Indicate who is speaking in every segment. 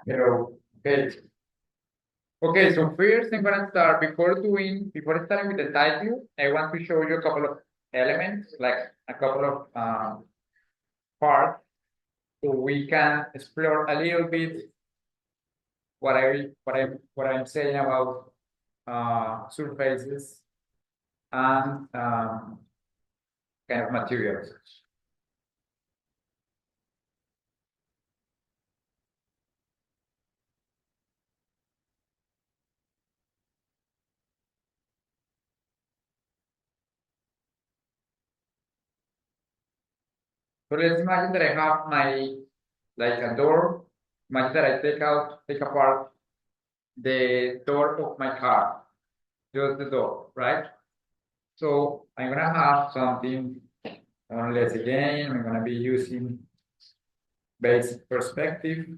Speaker 1: Pero, okay. Okay, so first I'm gonna start before starting with the title, I want to show you a couple of elements, like a couple of parts, so we can explore a little bit what I'm saying about surfaces and kind of materials. So let's imagine that I have my like a door. Imagine that I take apart the door of my car, just the door, right? So I'm gonna have something, let's again, I'm gonna be using basic perspective,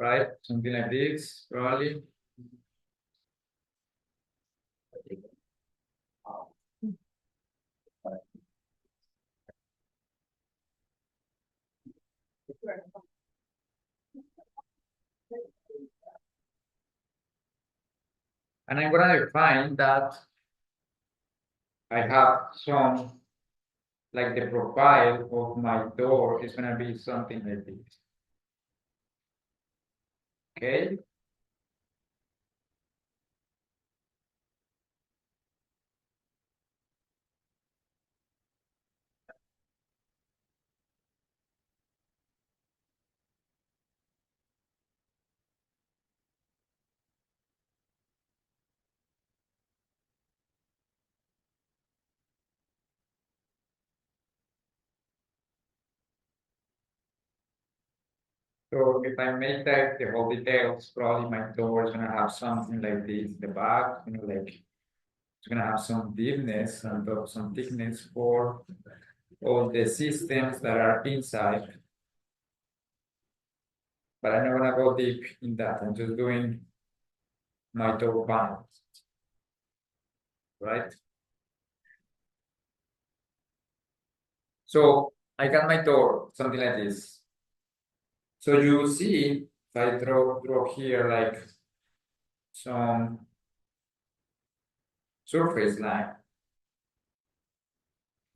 Speaker 1: right? Something like this, probably. And I'm gonna define that I have some, like the profile of my door is gonna be something like this, okay? So if I make that the whole details, probably my door is gonna have something like this in the back, like it's gonna have some deepness and some thickness for all the systems that are inside. But I'm not gonna go deep in that. I'm just doing my door panels, right? So I got my door, something like this. So you see, if I draw here like some surface line,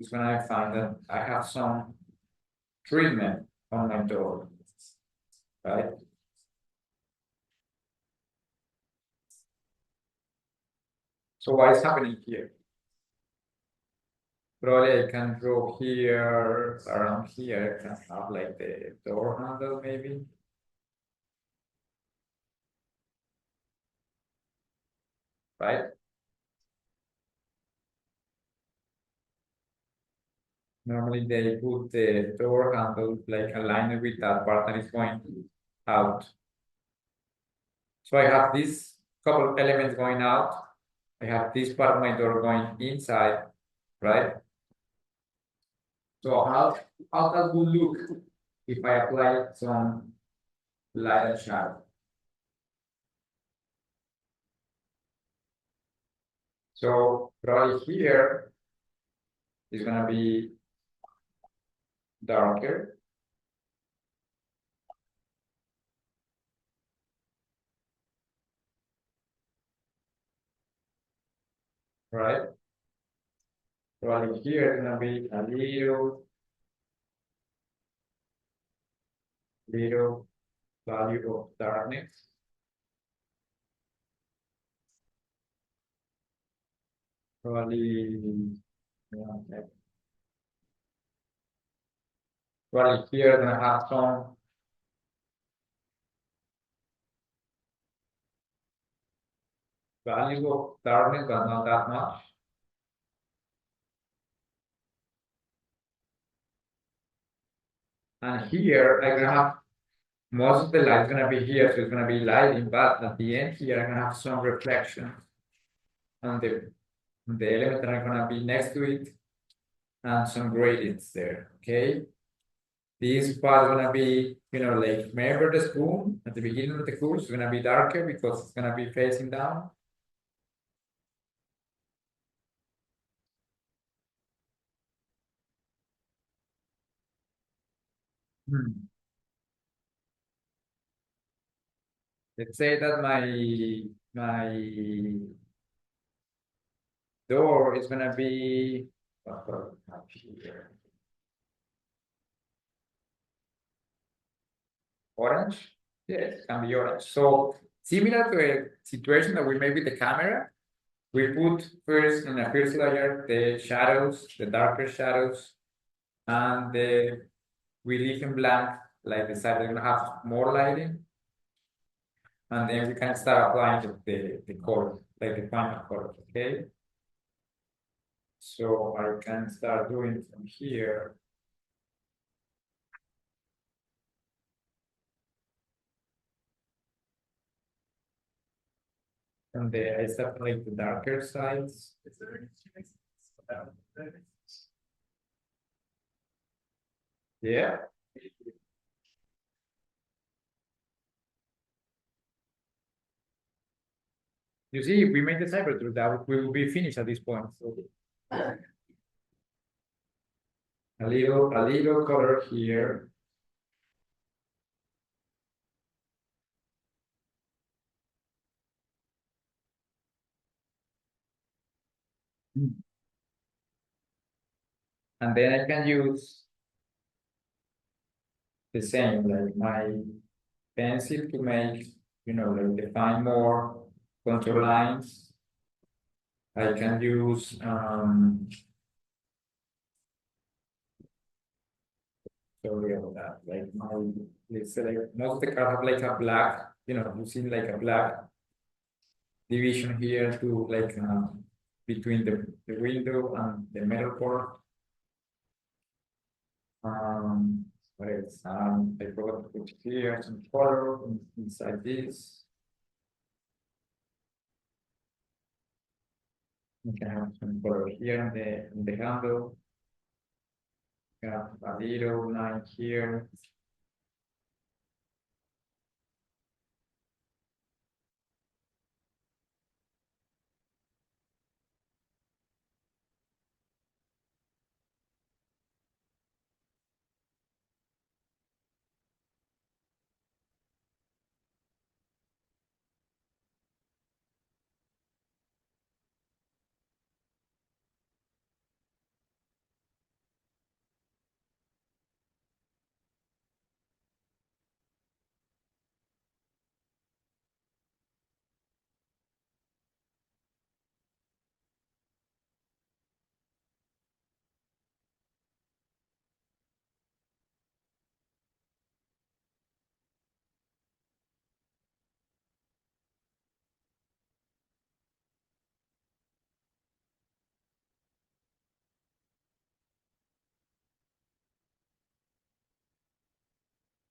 Speaker 1: is when I find that I have some treatment on my door, right? So what is happening here? Probably I can draw here, around here, I can have like the door handle maybe, right? Normally they put the door handle like aligned with that part that is going out. So I have this couple of elements going out. I have this part of my door going inside, right? So how that would look if I apply some light and shadow? So probably here is gonna be darker, right? Probably here is gonna be a little value of darkness. Probably, yeah, probably here gonna have some value of darkness, but not that much. And here I'm gonna have most of the light is gonna be here, so it's gonna be lighting, but at the end here I'm gonna have some reflection on the element that are gonna be next to it and some gradients there, okay? This part is gonna be, like remember the spoon at the beginning of the course, it's gonna be darker because it's gonna be facing down. Let's say that my door is gonna be up here. Orange? Yes, it can be orange. So similar to a situation that we made with the camera, we put first in a first layer the shadows, the darker shadows, and we leave in blank, like the side we're gonna have more lighting, and then we can start applying the color, like the final color, okay? So I can start doing from here. And then I start like the darker sides. Yeah. You see, if we make the cyber through that, we will be finished at this point. So a little color here. And then I can use the same, like my pencil to make, like define more contour lines. I can use sorry about that. Like let's say like most of the cars have like a black, you see like a black division here to like between the window and the metal part. What else? I forgot to put here some color inside this. We can have some color here in the handle. We have a little line here.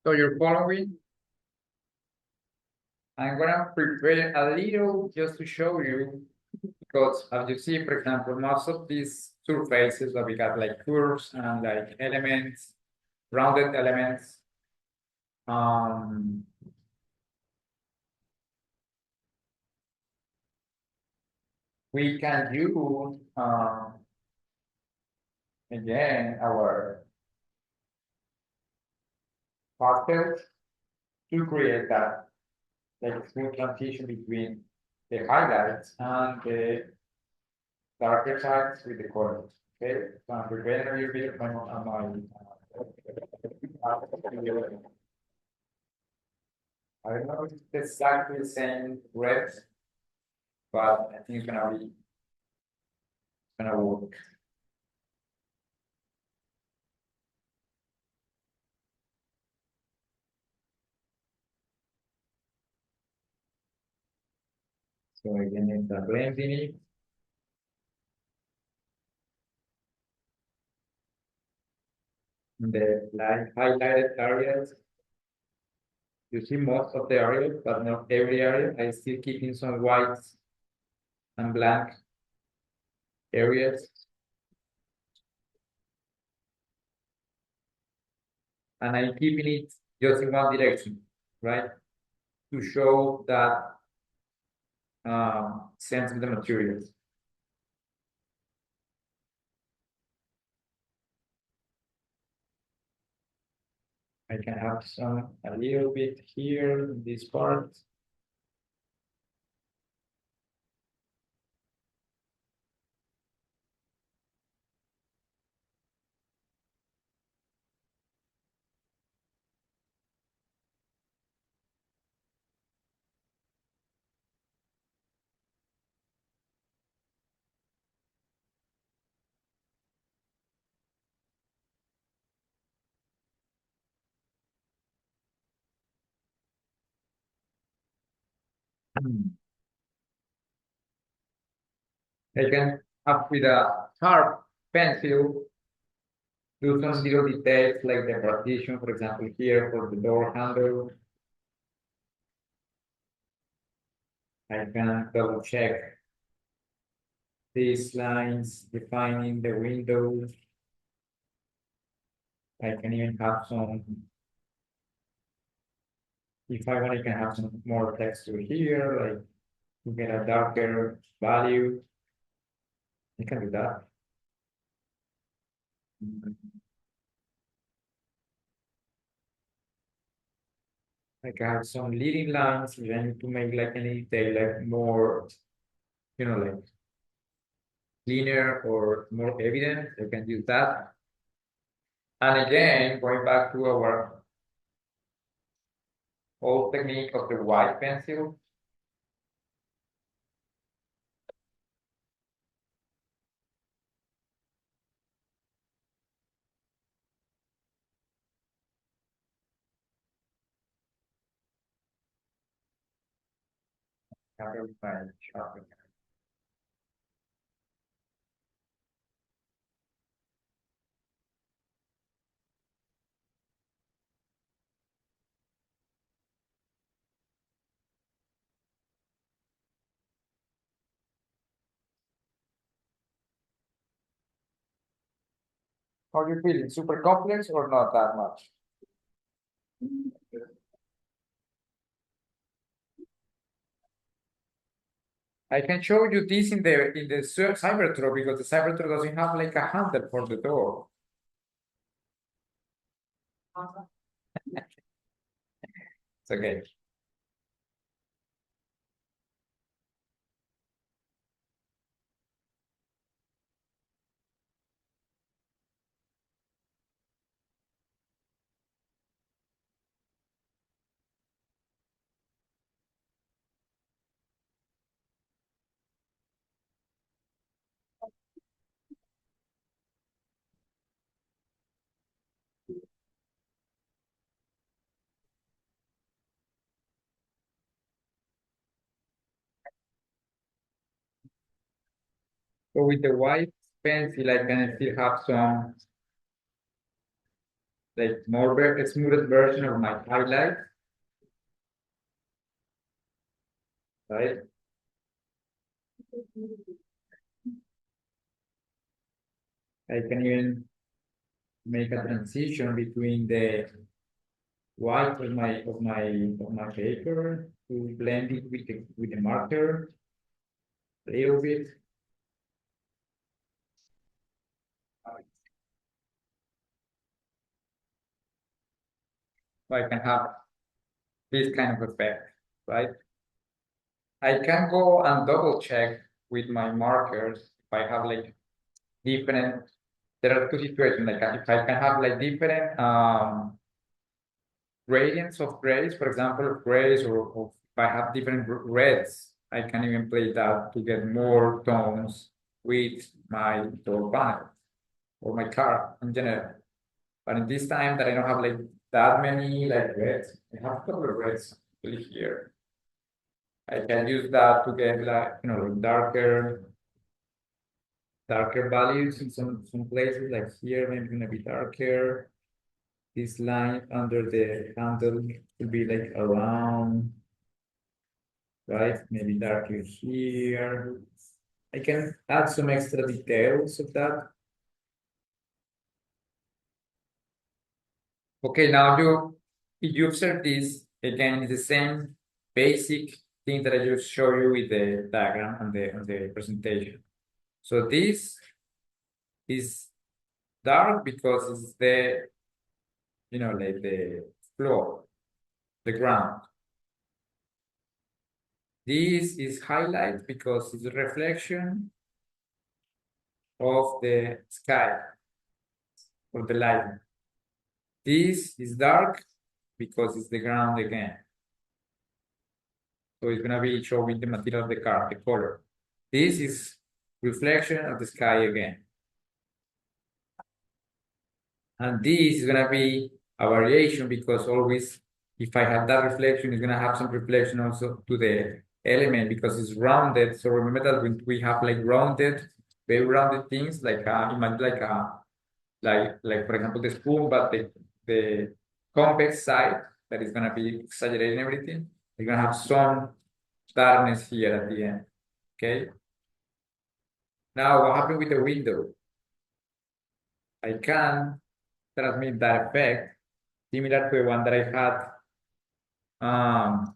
Speaker 1: So you're following. I'm gonna prepare a little just to show you, because as you see, for example, most of these surfaces that we got like curves and like elements, rounded elements, um, we can use again our pastels to create that like smooth transition between the highlights and the darker sides with the colors. Okay, so I'm preparing a little bit of I don't know if it's exactly the same red, but I think it's gonna work. So again, it's a blending it. The light highlighted areas, you see most of the area, but not every area. I still keeping some whites and black areas. And I'm keeping it just in one direction, right? To show that sense of the materials. I can have some a little bit here in this part. I can have with a sharp pencil do some little details like the partition, for example, here for the door handle. I can double check these lines defining the windows. I can even have some, if I want, I can have some more texture here, like to get a darker value. I can do that. I can have some leading lines, if I need to make like any detail like more, like linear or more evident, I can use that. And again, going back to our old technique of the white pencil, how do we find sharpening? How do you feel? It's super complex or not that much? I can show you this in the Cybertro because the Cybertro doesn't have like a handle for the door. It's okay. So with the white pencil, I can still have some like more smoothed version of my highlight, right? I can even make a transition between the white of my paper to blend it with the marker a little bit. So I can have this kind of effect, right? I can go and double check with my markers if I have like different. There are two situations, like if I can have like different gradients of grays, for example, grays, or if I have different reds, I can even play that to get more tones with my door panel or my car in general. But in this time that I don't have like that many like reds, I have a couple of reds really here. I can use that to get like like darker values in some places, like here maybe gonna be darker. This line under the handle will be like around, right? Maybe darker here. I can add some extra details of that. Okay, now if you observe this, again, it's the same basic thing that I just showed you with the diagram and the presentation. So this is dark because it's the like the floor, the ground. This is highlight because it's a reflection of the sky or the light. This is dark because it's the ground again. So it's gonna be showing the material of the car, the color. This is reflection of the sky again. And this is gonna be a variation because always, if I have that reflection, it's gonna have some reflection also to the element because it's rounded. So remember that when we have like rounded, very rounded things, like imagine like like for example the spoon, but the convex side that is gonna be exaggerating everything. You're gonna have some darkness here at the end. Okay. Now what happened with the window? I can transmit that effect similar to the one that I had um,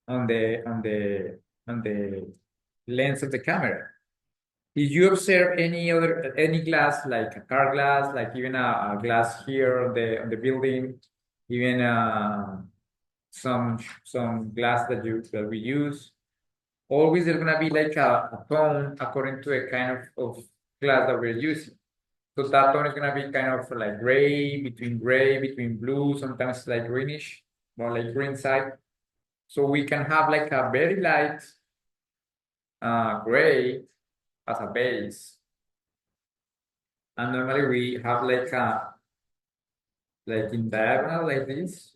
Speaker 1: on the lens of the camera. Did you observe any glass like a car glass, like even a glass here on the building, even some glass that we use? Always there's gonna be like a tone according to the kind of glass that we're using. So that tone is gonna be kind of like gray, between blue, sometimes like greenish, more like green side. So we can have like a very light gray as a base. And normally we have like in diagonal like this.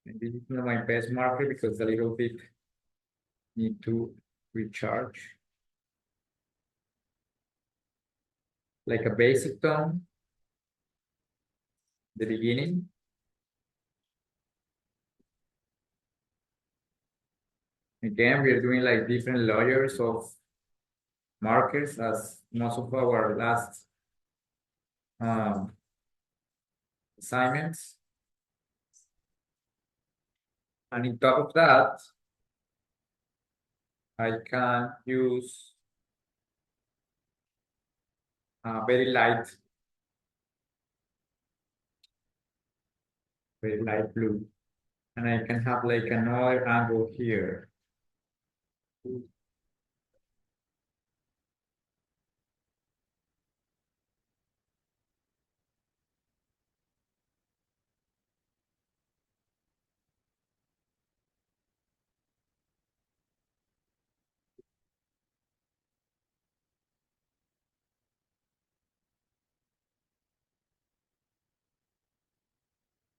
Speaker 1: And this is not my best marker because a little bit need to recharge. Like a basic tone, the beginning. Again, we're doing like different layers of markers as most of our last um, assignments. And on top of that, I can use very light blue. And I can have like another angle here.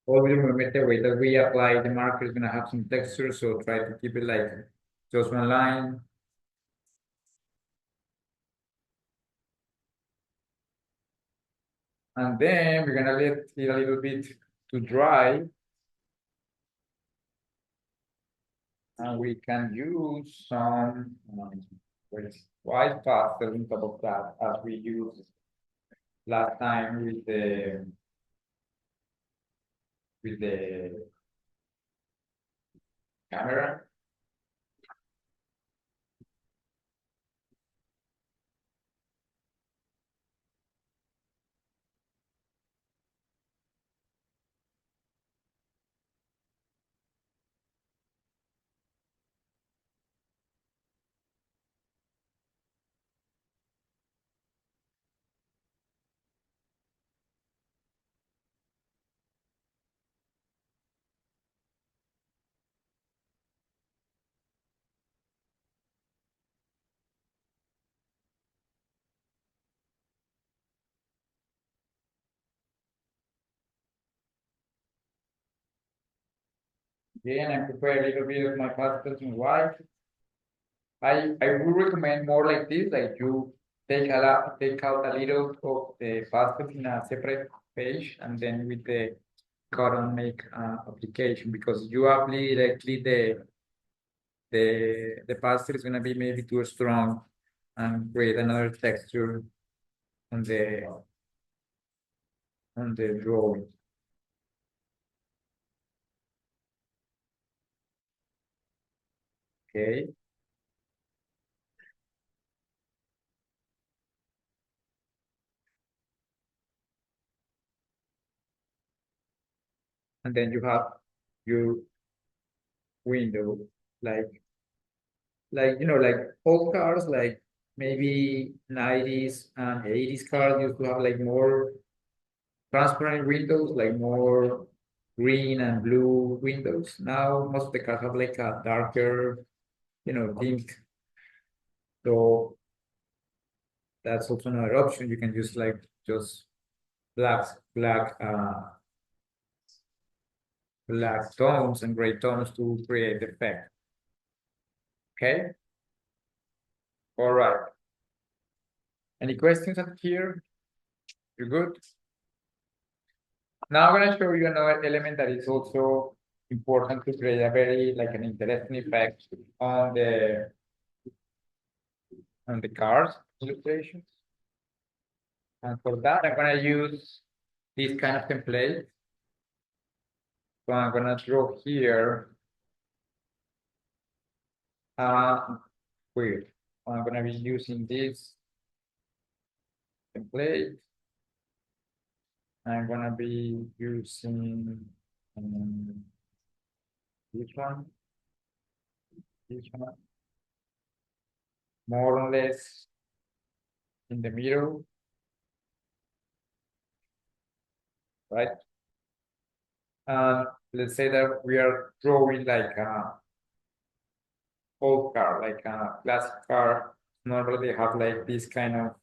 Speaker 1: Always remember the way that we apply the marker is gonna have some texture, so try to keep it like just one line. And then we're gonna let it a little bit to dry. And we can use some white pastel on top of that as we used last time with the camera. Again, I prepare a little bit of my pastels in white. I would recommend more like this, like you take out a little of the pastels in a separate page, and then with the cotton make application because you apply directly the pastel is gonna be maybe too strong and create another texture on the drawing. Okay. and then you have your window, like old cars, like maybe 90s and 80s cars used to have like more transparent windows, like more green and blue windows. Now most of the cars have like a darker, tint. So that's also another option. You can use like just black, black, uh, black tones and gray tones to create the effect. Okay. All right. Any questions up here? You're good. Now I'm gonna show you another element that is also important to create a very like an interesting effect on the cars illustrations. And for that, I'm gonna use this kind of template. So I'm gonna draw here. Weird. I'm gonna be using this template. I'm gonna be using um, this one, this one, more or less in the middle, right? And let's say that we are drawing like a old car, like a classic car. Normally they have like this kind of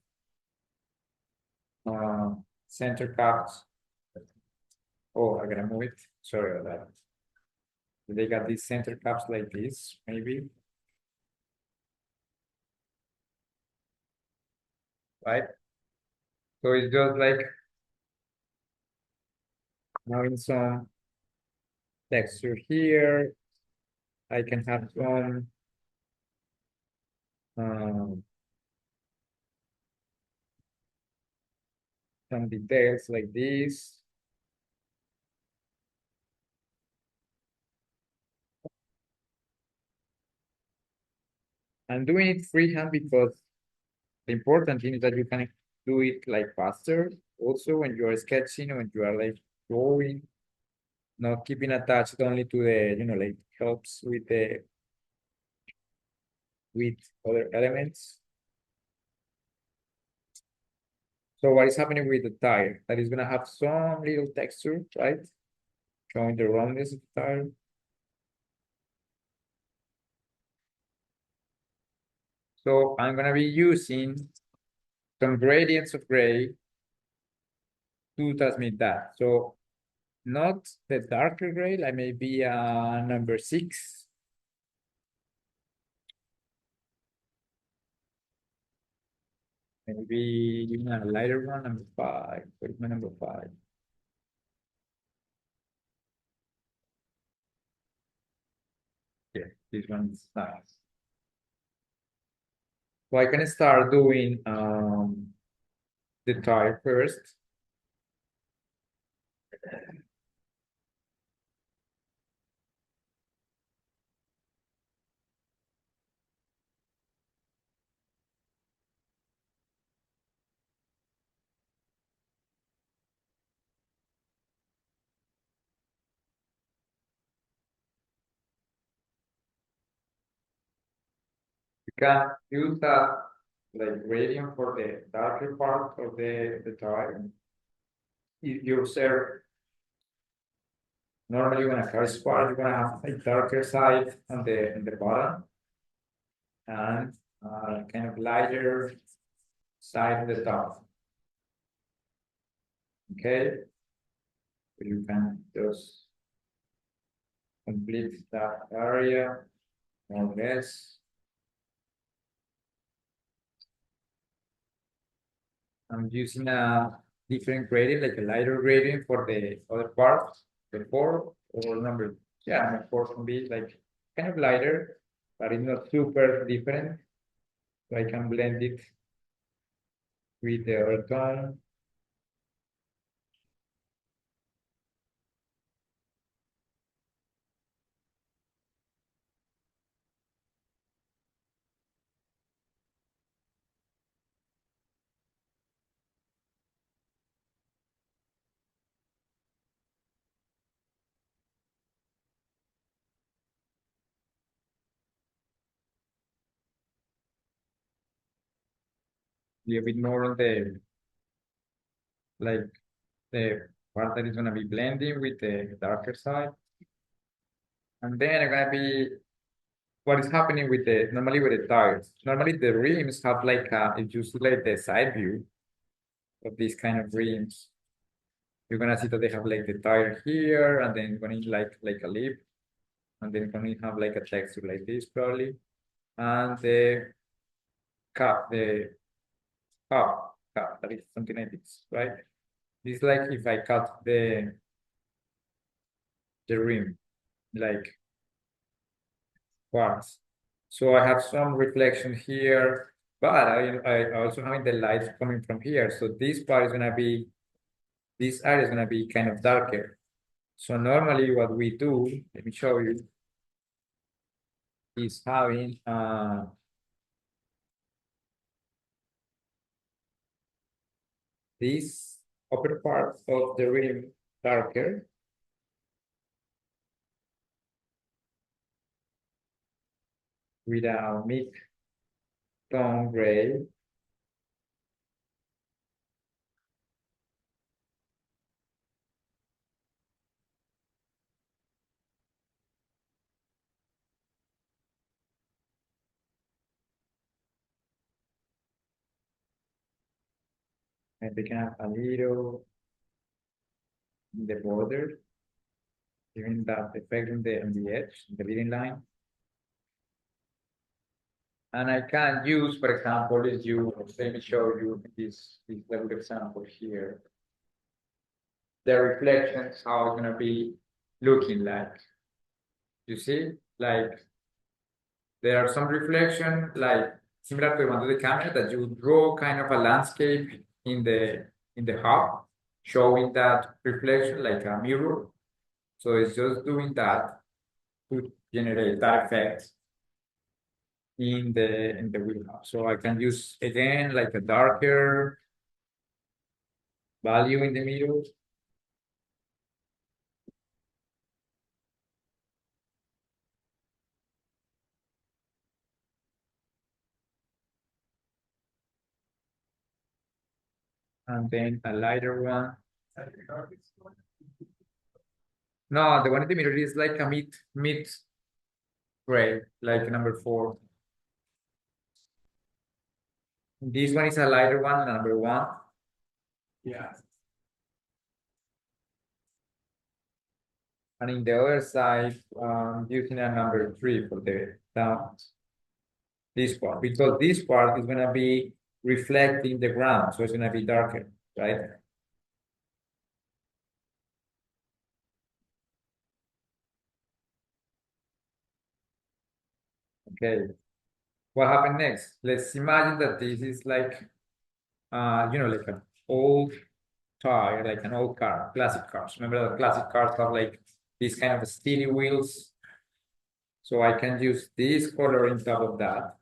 Speaker 1: center caps. Oh, I gotta move it. Sorry about that. They got these center caps like this, maybe, right? So it's just like having some texture here. I can have um, some details like this. I'm doing it freehand because the important thing is that you can do it like faster. Also, when you are sketching, when you are like drawing, not keeping attached only to the, like helps with other elements. So what is happening with the tire? That is gonna have some little texture, right? Showing the roundness of the tire. So I'm gonna be using some gradients of gray to transmit that. So not the darker gray, like maybe number 6. Maybe even a lighter one, number 5. Where's my number 5? Yeah, this one's nice. So I can start doing the tire first. You can use that like gradient for the darker part of the tire. You observe normally when a car is parked, you're gonna have a darker side on the bottom and kind of lighter side at the top. Okay, so you can just complete that area more or less. I'm using a different gradient, like a lighter gradient for the other part, the 4 or number. Yeah, number 4 can be like kind of lighter, but it's not super different. So I can blend it with the other tone. be a bit more on the, like, the part that is gonna be blending with the darker side. And then I'm gonna be what is happening with the normally with the tires. Normally the rims have like if you see like the side view of these kind of rims, you're gonna see that they have like the tire here, and then going like a lip, and then gonna have like a texture like this probably, and the cap, the cap that is something like this, right? It's like if I cut the rim like parts. So I have some reflection here, but I also having the light coming from here. So this part is gonna be, this area is gonna be kind of darker. So normally what we do, let me show you, is having this upper part of the rim darker with a mid-tone gray. And we can have a little in the border, giving that effect on the edge, the leading line. And I can use, for example, if you, let me show you this little example here. The reflections, how it's gonna be looking like. You see, like there are some reflection, like similar to the one to the camera, that you draw kind of a landscape in the hub, showing that reflection like a mirror. So it's just doing that to generate that effect in the wheelhouse. So I can use again like a darker value in the middle. And then a lighter one. No, the one in the middle is like a mid gray, like number 4. This one is a lighter one, number 1. Yeah. And in the other side, using a number 3 for the down. This part, because this part is gonna be reflecting the ground, so it's gonna be darker, right? Okay. What happened next? Let's imagine that this is like, like an old tire, like an old car, classic cars. Remember that classic cars have like these kind of steely wheels. So I can use this color on top of that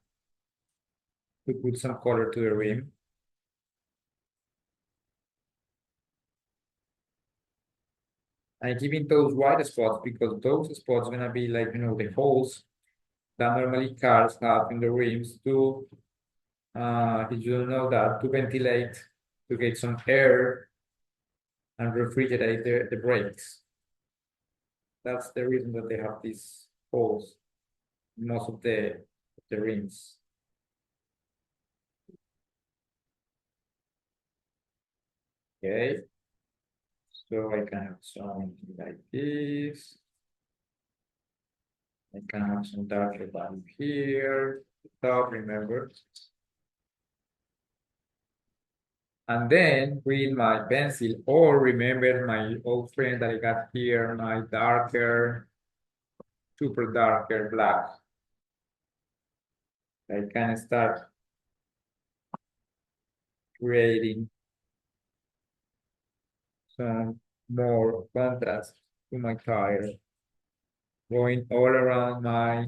Speaker 1: to put some color to the rim. And giving those white spots because those spots are gonna be like, the holes that normally cars have in the rims to, if you don't know that, to ventilate, to get some air and refrigerate the brakes. That's the reason that they have these holes in most of the rims. Okay, so I can have something like this. I can have some darker value here, top, remember. And then with my pencil, or remember my old friend that I got here, my darker, super darker black. I can start creating some more contrast to my tire, going all around my,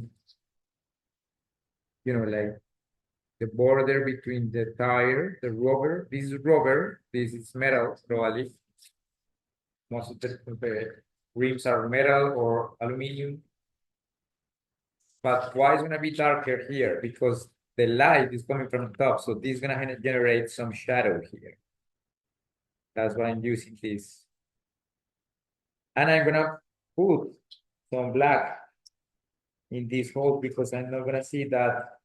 Speaker 1: like the border between the tire, the rubber. This is rubber, this is metal, probably. Most of the rims are metal or aluminum. But why is gonna be darker here? Because the light is coming from the top, so this is gonna generate some shadow here. That's why I'm using this. And I'm gonna put some black in this hole because I'm not gonna see that,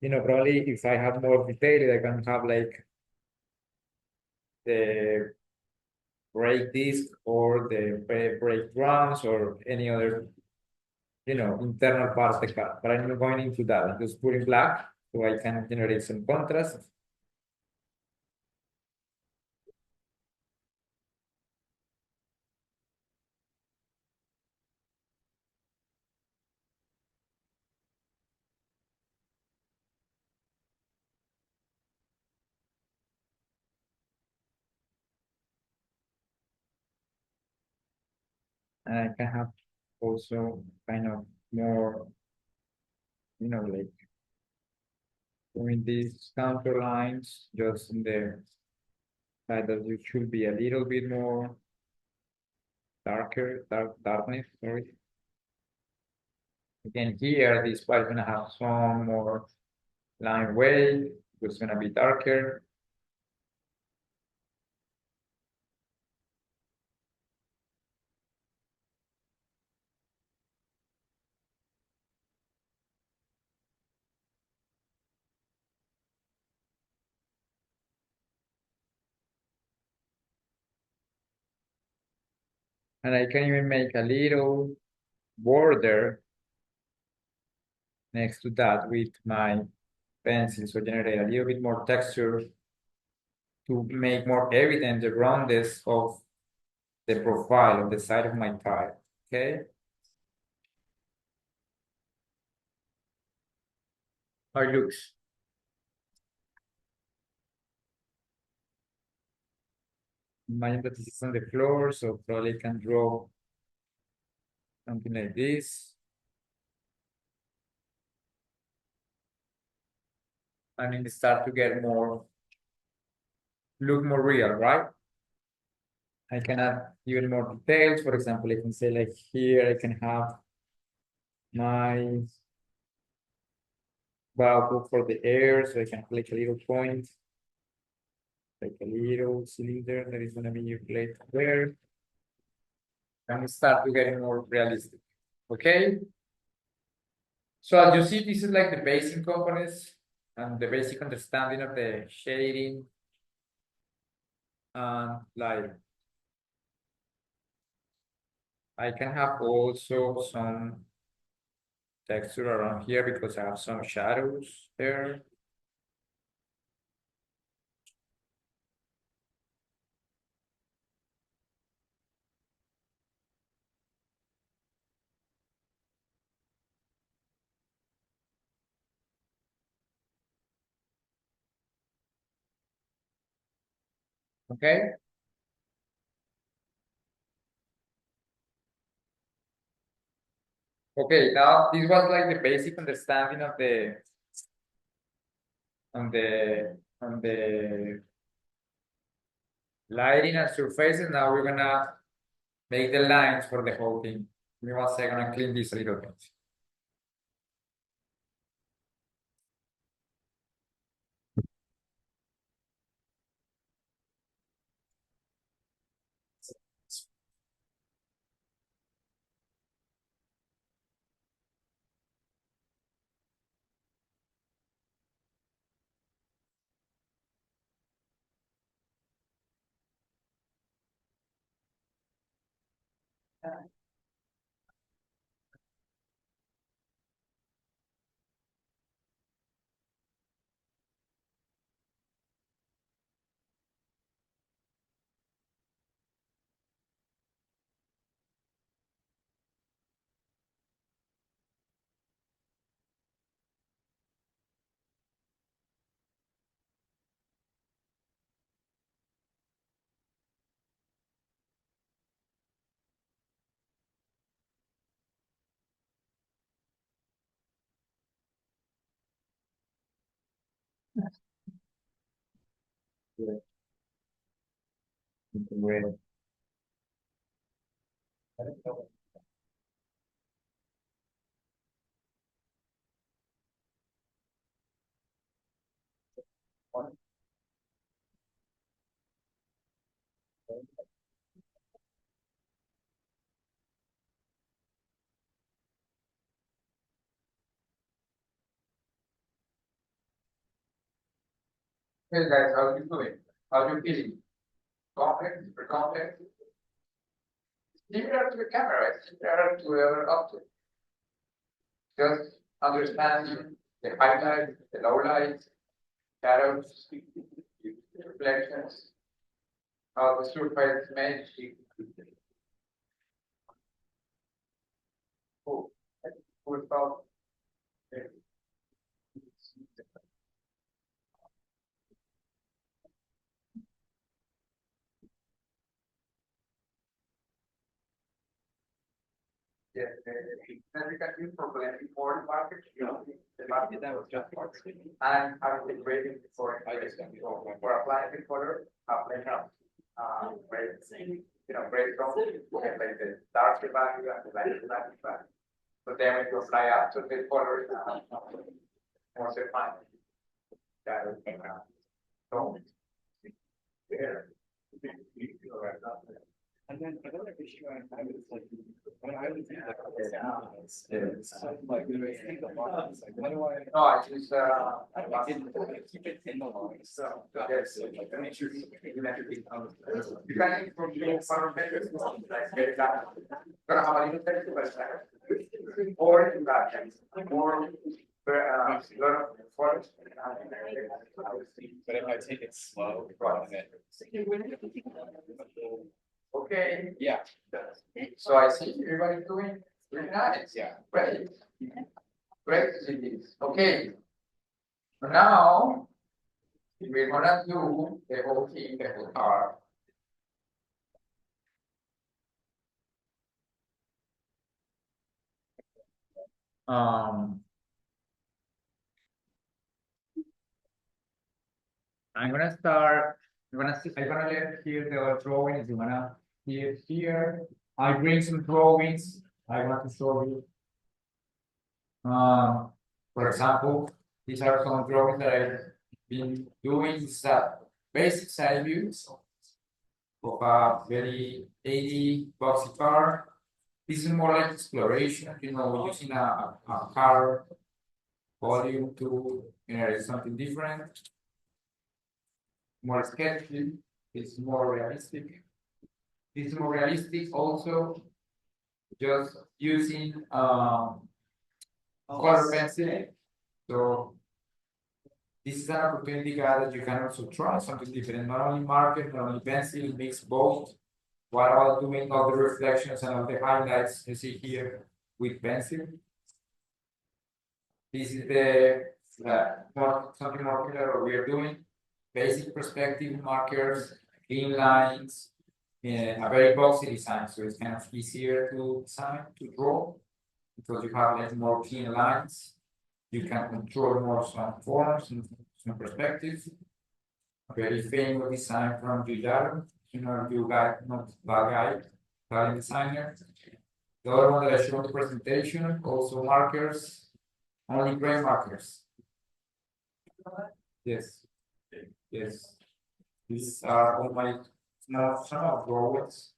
Speaker 1: probably if I have more detail, I can have like the brake disc or the brake drums or any other, internal part of the car. But I'm not going into that. I'm just putting black so I can generate some contrast. And I can have also kind of more, like doing these counter lines just in the side that it should be a little bit more darkness, sorry. Again, here, this part is gonna have some more line weight, it's gonna be darker. And I can even make a little border next to that with my pencil, so generate a little bit more texture to make more evident the roundness of the profile of the side of my tire, okay? How it looks. Imagine that this is on the floor, so probably can draw something like this. And then start to get look more real, right? I can add even more details. For example, I can say like here, I can have my valve for the air, so I can click a little point, like a little cylinder that is gonna be placed there. And start to getting more realistic, okay? So as you see, this is like the basic components and the basic understanding of the shading and like I can have also some texture around here because I have some shadows there. Okay. Okay, now this was like the basic understanding of the on the lighting and surfaces. Now we're gonna make the lines for the whole thing. Give me 1 second and clean this a little bit. Yeah. Well, Hey guys, how are you doing? How are you feeling? Complex, super complex? Similar to the camera, similar to our object. Just understanding the highlights, the lowlights, shadows, reflections, how the surface is made. Cool. Cool stuff. Yes, and you can use for blending for the market, the market that was just and I was waiting for for applying the color, applying red, red from like the darker value and the lighter value. So then when you apply up to the color, more defined. That is so there.
Speaker 2: And then another issue I have is like when I was in like when I see the lines, like what do I?
Speaker 1: No, I just
Speaker 2: I don't like keep it in the lines. So
Speaker 1: yes,
Speaker 2: like make sure you
Speaker 1: you can from being parameters like very bad. Pero how many text or in that more lot of forest.
Speaker 2: but if I take it slow,
Speaker 1: Okay.
Speaker 2: yeah.
Speaker 1: So I see everybody doing really nice.
Speaker 2: Yeah.
Speaker 1: Great. Great to see this. Okay. So now we're gonna do the whole thing, the whole part. I'm gonna start. I'm gonna let here the drawings. You wanna see it here. I bring some drawings. I want to show you. For example, these are some drawings that I've been doing. This is a basic side views of a very 80 boxy car. This is more like exploration, using a car volume to generate something different, more sketchy. It's more realistic. This is more realistic also, just using color pencil. So this is an opportunity, guys, that you can also try something different. Not only marker, not only pencil, mix both. While doing all the reflections and all the highlights you see here with pencil. This is something more clear what we are doing. Basic perspective markers, clean lines, a very boxy design, so it's kind of easier to design, to draw, because you have like more clean lines. You can control more some forms and some perspectives. A very famous design from Giuliano, you guys, not that guy, Italian designer. The other one that I showed the presentation, also markers, only gray markers. Yes. Yes. These are all my some of drawings.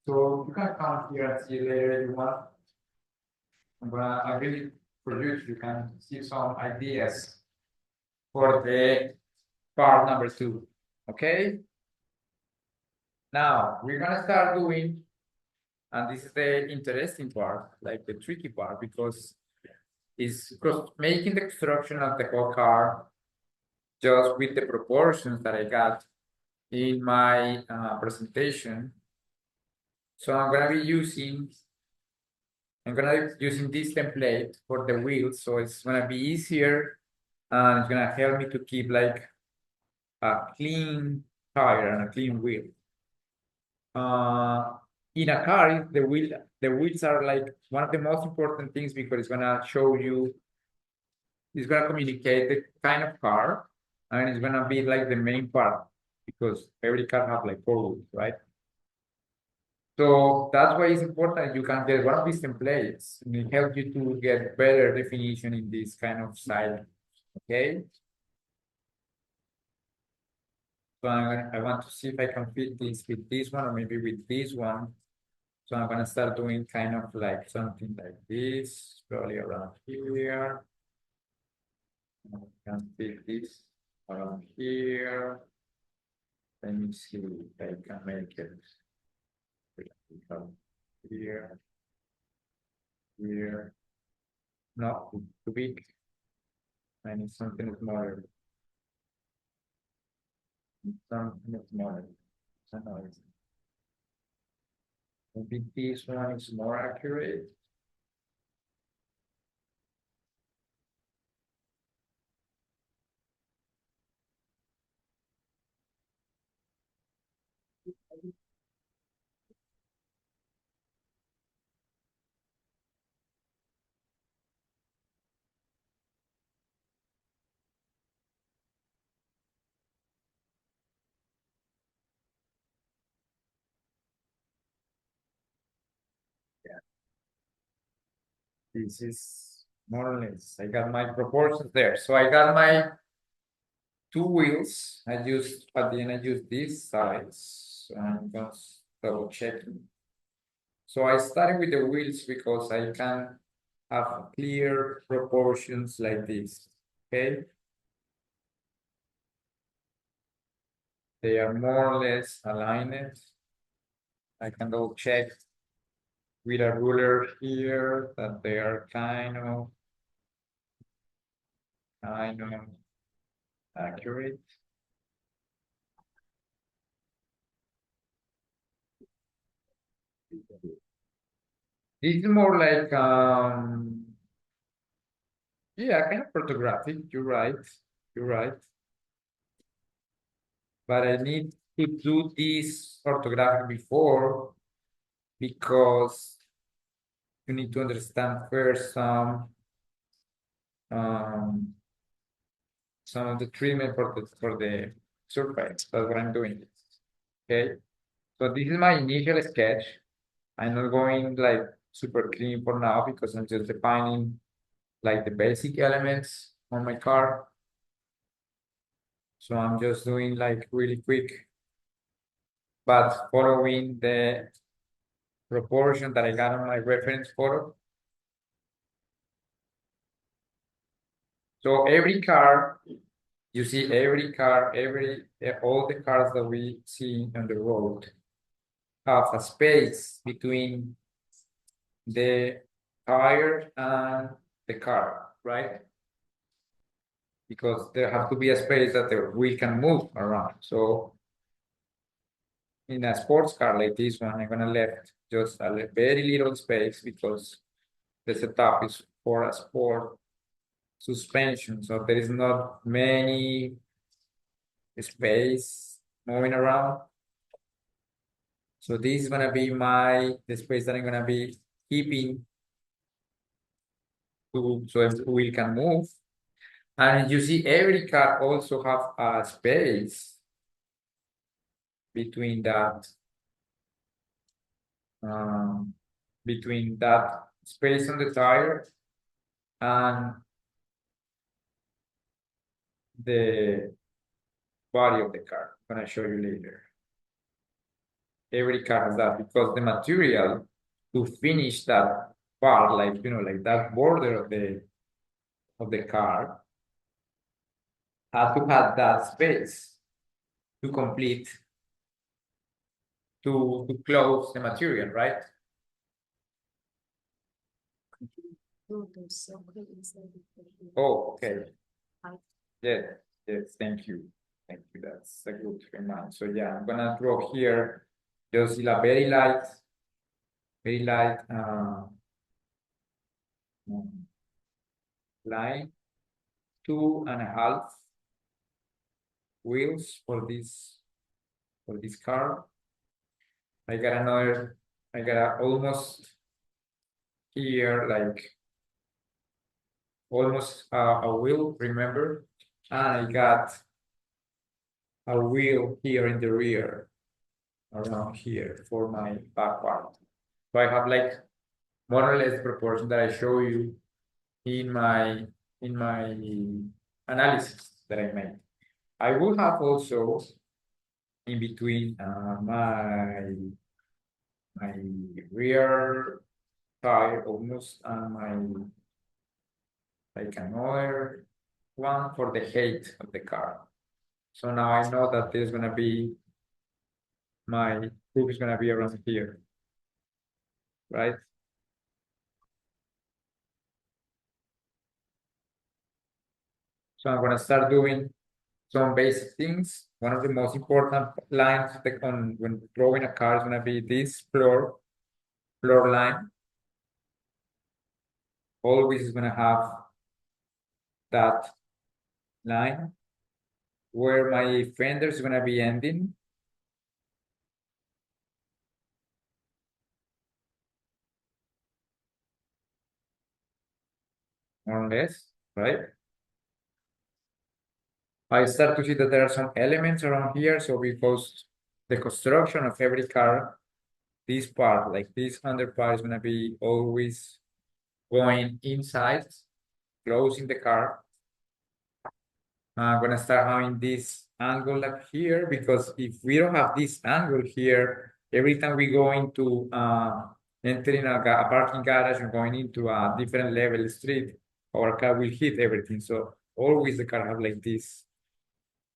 Speaker 1: So you can come here and see later if you want. But I really produce, you can see some ideas for the part number 2. Okay. Now we're gonna start doing, and this is the interesting part, like the tricky part, because it's making the construction of the whole car just with the proportions that I got in my presentation. So I'm gonna be using this template for the wheels, so it's gonna be easier and it's gonna help me to keep like a clean tire and a clean wheel. In a car, the wheels are like one of the most important things, because it's gonna show you, it's gonna communicate the kind of car, and it's gonna be like the main part, because every car have like 4 wheels, right? So that's why it's important you can get one of these templates, and it helps you to get better definition in this kind of style. Okay. So I want to see if I can fit this with this one or maybe with this one. So I'm gonna start doing kind of like something like this, probably around here. I can fit this around here. Let me see if I can make it here, here. No, too big. I need something smaller. Something smaller. Maybe this one is more accurate. This is more or less. I got my proportions there. So I got my two wheels. I used at the end. I used these sides. So I'm just double checking. So I started with the wheels because I can have clear proportions like this. Okay. They are more or less aligned. I can double check with a ruler here that they are kind of accurate. This is more like yeah, kind of photographic. You're right. You're right. But I need to do this orthographic before because you need to understand first some of the treatment for the surface. That's what I'm doing. Okay. So this is my initial sketch. I'm not going like super clean for now because I'm just defining like the basic elements on my car. So I'm just doing like really quick, but following the proportion that I got on my reference photo. So every car, you see every car, all the cars that we see on the road have a space between the tire and the car, right? Because there has to be a space that the wheel can move around. So in a sports car like this one, I'm gonna left just a very little space because the setup is for a sport suspension. So there is not many space moving around. So this is gonna be the space that I'm gonna be keeping so the wheel can move. And you see every car also have a space between that space on the tire and the body of the car. I'm gonna show you later. Every car has that because the material to finish that part, like like that border of the car, had to have that space to complete to close the material, right? Oh, okay. Yes, yes, thank you. Thank you. That's a good reminder. So yeah, I'm gonna draw here just a very light line, 2.5 wheels for this car. I got almost here, like almost a wheel, remember? And I got a wheel here in the rear, around here for my back part. So I have like more or less the proportion that I show you in my analysis that I made. I will have also in between my rear tire almost and my like another one for the height of the car. So now I know that there's gonna be my hook is gonna be around here, right? So I'm gonna start doing some basic things. One of the most important lines when drawing a car is gonna be this floor line. Always is gonna have that line where my fender is gonna be ending. More or less, right? I start to see that there are some elements around here. So because the construction of every car, this part, like this under part is gonna be always going inside, closing the car. I'm gonna start having this angle up here because if we don't have this angle here, every time we go into entering a parking garage and going into a different level street, our car will hit everything. So always the car have like this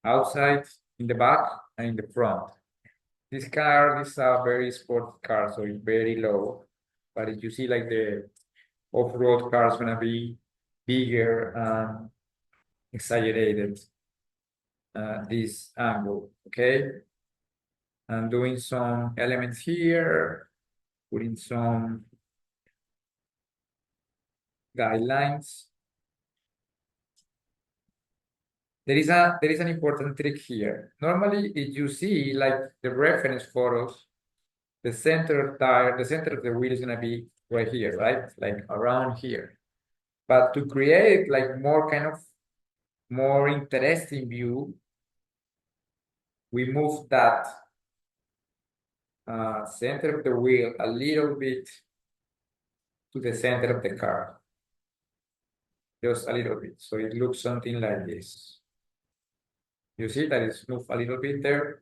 Speaker 1: outside, in the back, and in the front. This car is a very sporty car, so it's very low. But if you see like the off-road car is gonna be bigger and exaggerated this angle, okay? I'm doing some elements here, putting some guidelines. There is an important trick here. Normally, if you see like the reference photos, the center tire, the center of the wheel is gonna be right here, right? Like around here. But to create like more interesting view, we move that center of the wheel a little bit to the center of the car. Just a little bit. So it looks something like this. You see that it's moved a little bit there.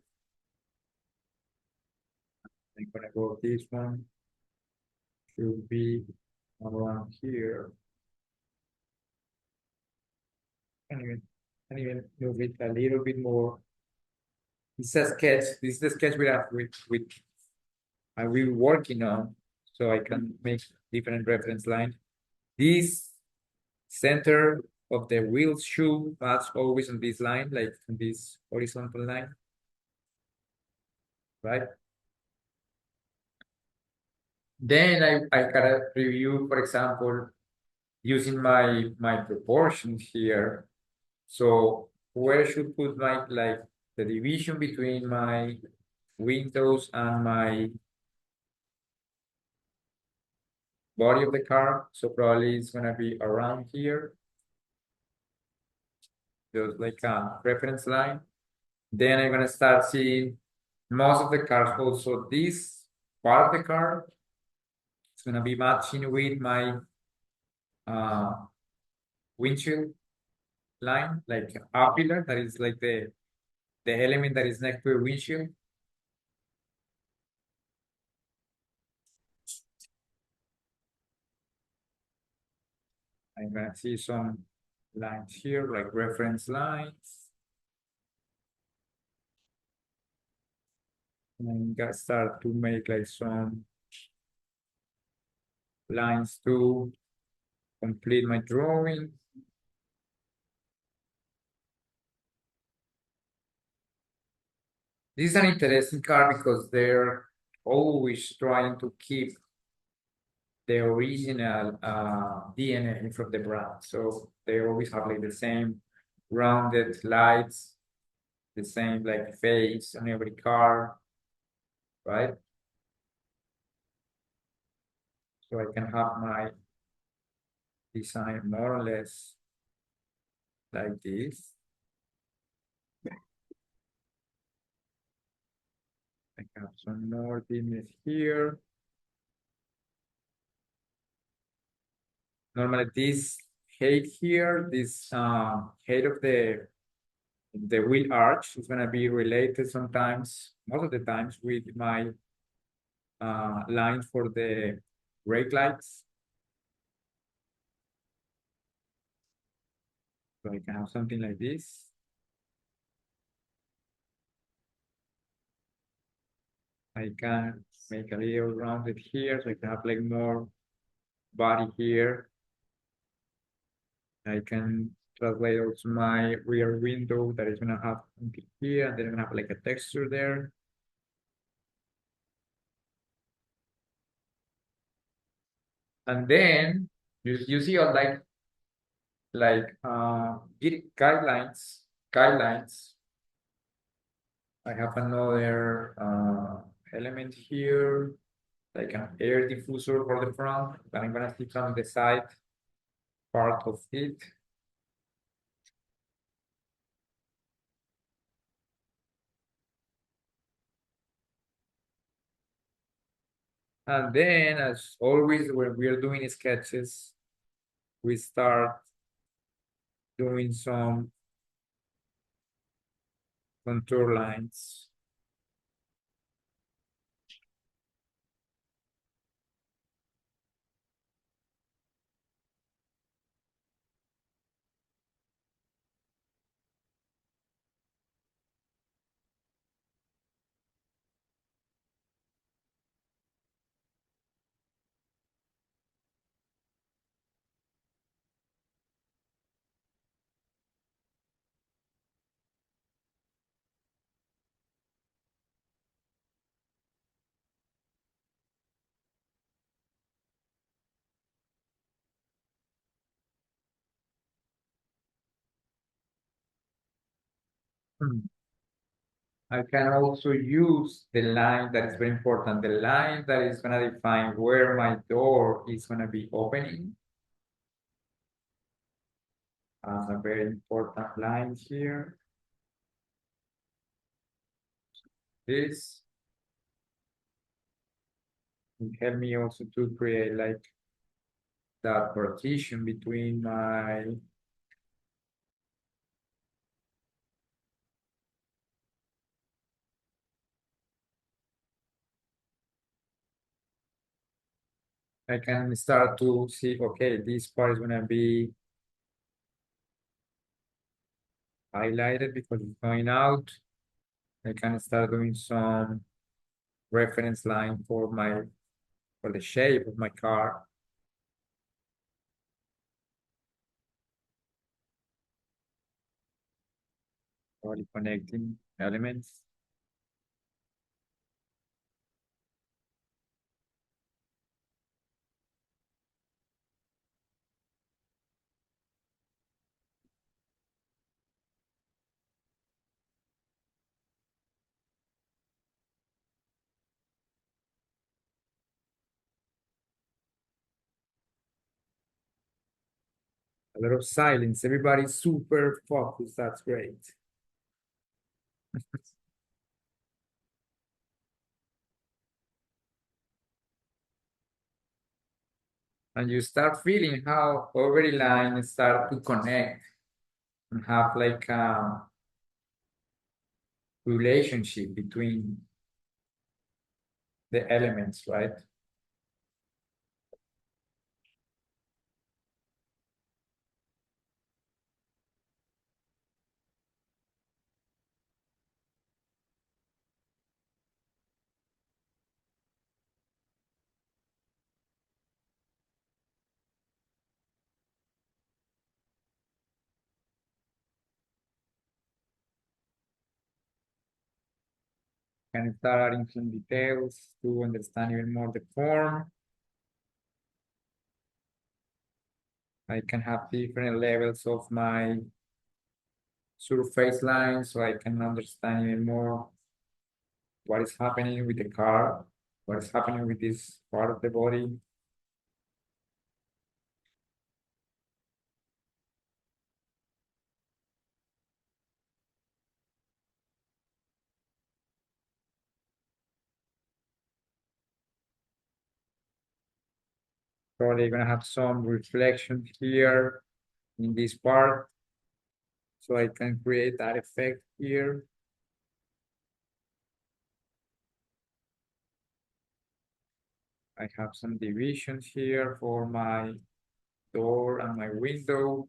Speaker 1: I'm gonna go this one. Should be around here. And even move it a little bit more. It's a sketch. This is the sketch with I will be working on, so I can make different reference lines. This center of the wheel shoe pass always on this line, like on this horizontal line, right? Then I gotta review, for example, using my proportions here. So where should put my like the division between my windows and my body of the car. So probably it's gonna be around here. Just like a reference line. Then I'm gonna start seeing most of the cars also this part of the car. It's gonna be matching with my uh, windshield line, like a pillar that is like the element that is next to the windshield. I'm gonna see some lines here, like reference lines. And I'm gonna start to make like some lines to complete my drawing. This is an interesting car because they're always trying to keep the original DNA from the brand. So they always have like the same rounded lights, the same like face on every car, right? So I can have my design more or less like this. I have some more dimness here. Normally this height here, this height of the The wheel arch is gonna be related sometimes, most of the times, with my line for the brake lights. So I can have something like this. I can make a little rounded here, so I can have like more body here. I can translate also my rear window that is gonna have something here, and then I'm gonna have like a texture there. And then you see all like guidelines. I have another element here, like an air diffuser for the front that I'm gonna stick on the side part of it. And then, as always, when we are doing sketches, we start doing some contour lines. Hmm. I can also use the line that is very important, the line that is gonna define where my door is gonna be opening. A very important line here. This will help me also to create like that partition between my I can start to see, okay, this part is gonna be highlighted because it's going out. I can start doing some reference line for the shape of my car. Body connecting elements. A lot of silence. Everybody's super focused. That's great. And you start feeling how every line start to connect and have like a relationship between the elements, right? Can start adding some details to understand even more the form. I can have different levels of my surface line so I can understand even more what is happening with the car, what is happening with this part of the body. Probably gonna have some reflection here in this part. So I can create that effect here. I have some divisions here for my door and my window.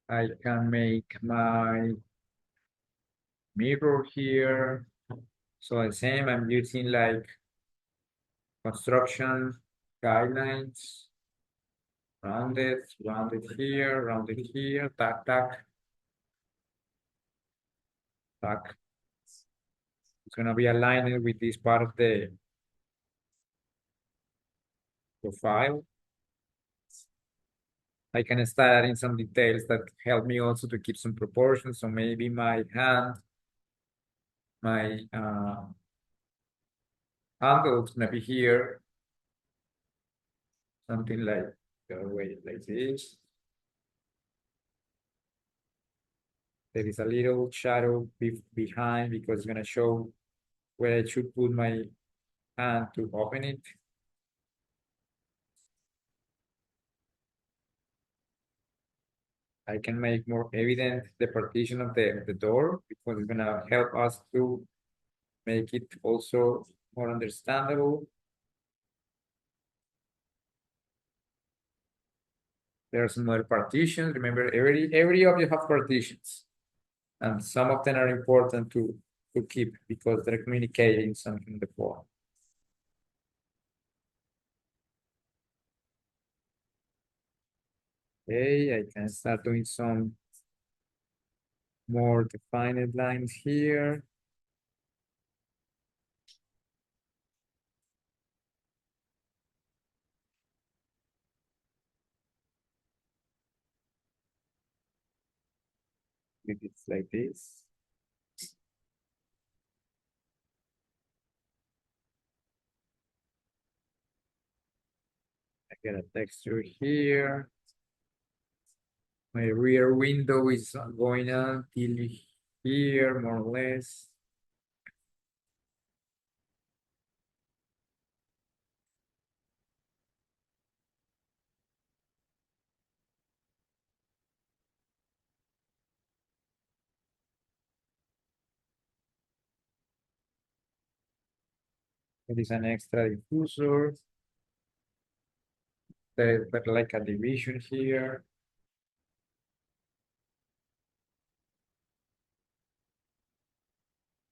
Speaker 1: I can make my mirror here. So the same, I'm using like construction guidelines. Rounded here, tack, tack, tack. It's gonna be aligned with this part of the profile. I can start adding some details that help me also to keep some proportions. So maybe my hand, my handle is gonna be here. Something like like this. There is a little shadow behind because it's gonna show where I should put my hand to open it. I can make more evident the partition of the door because it's gonna help us to make it also more understandable. There are some other partitions. Remember, every object has partitions, and some of them are important to keep because they're communicating something in the form. Okay, I can start doing some more defined lines here. Maybe it's like this. I get a texture here. My rear window is going until here, more or less. There is an extra diffuser. There is like a division here.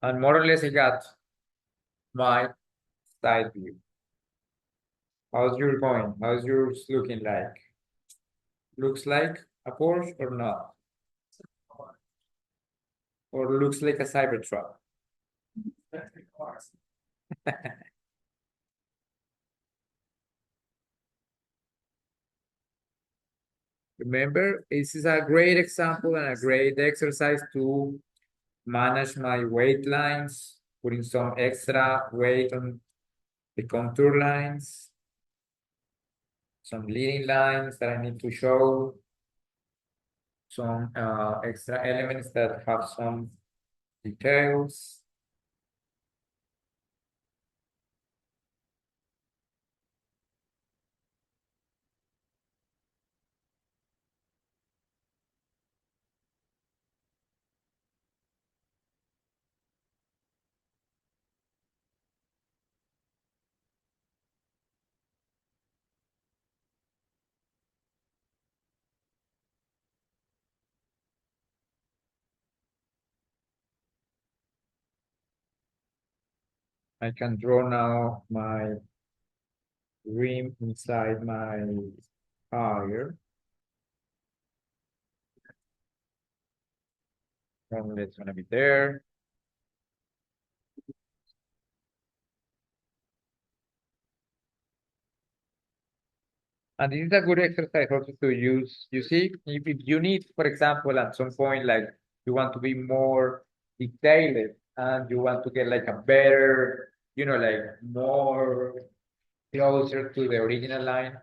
Speaker 1: And more or less I got my side view. How's yours going? How's yours looking like? Looks like a Porsche or not? Or looks like a Cybertruck? Remember, this is a great example and a great exercise to manage my weight lines, putting some extra weight on the contour lines, some leading lines that I need to show, some extra elements that have some details. I can draw now my rim inside my tire. Probably it's gonna be there. And this is a good exercise also to use. You see, if you need, for example, at some point, like you want to be more detailed and you want to get like a better, like more closer to the original line,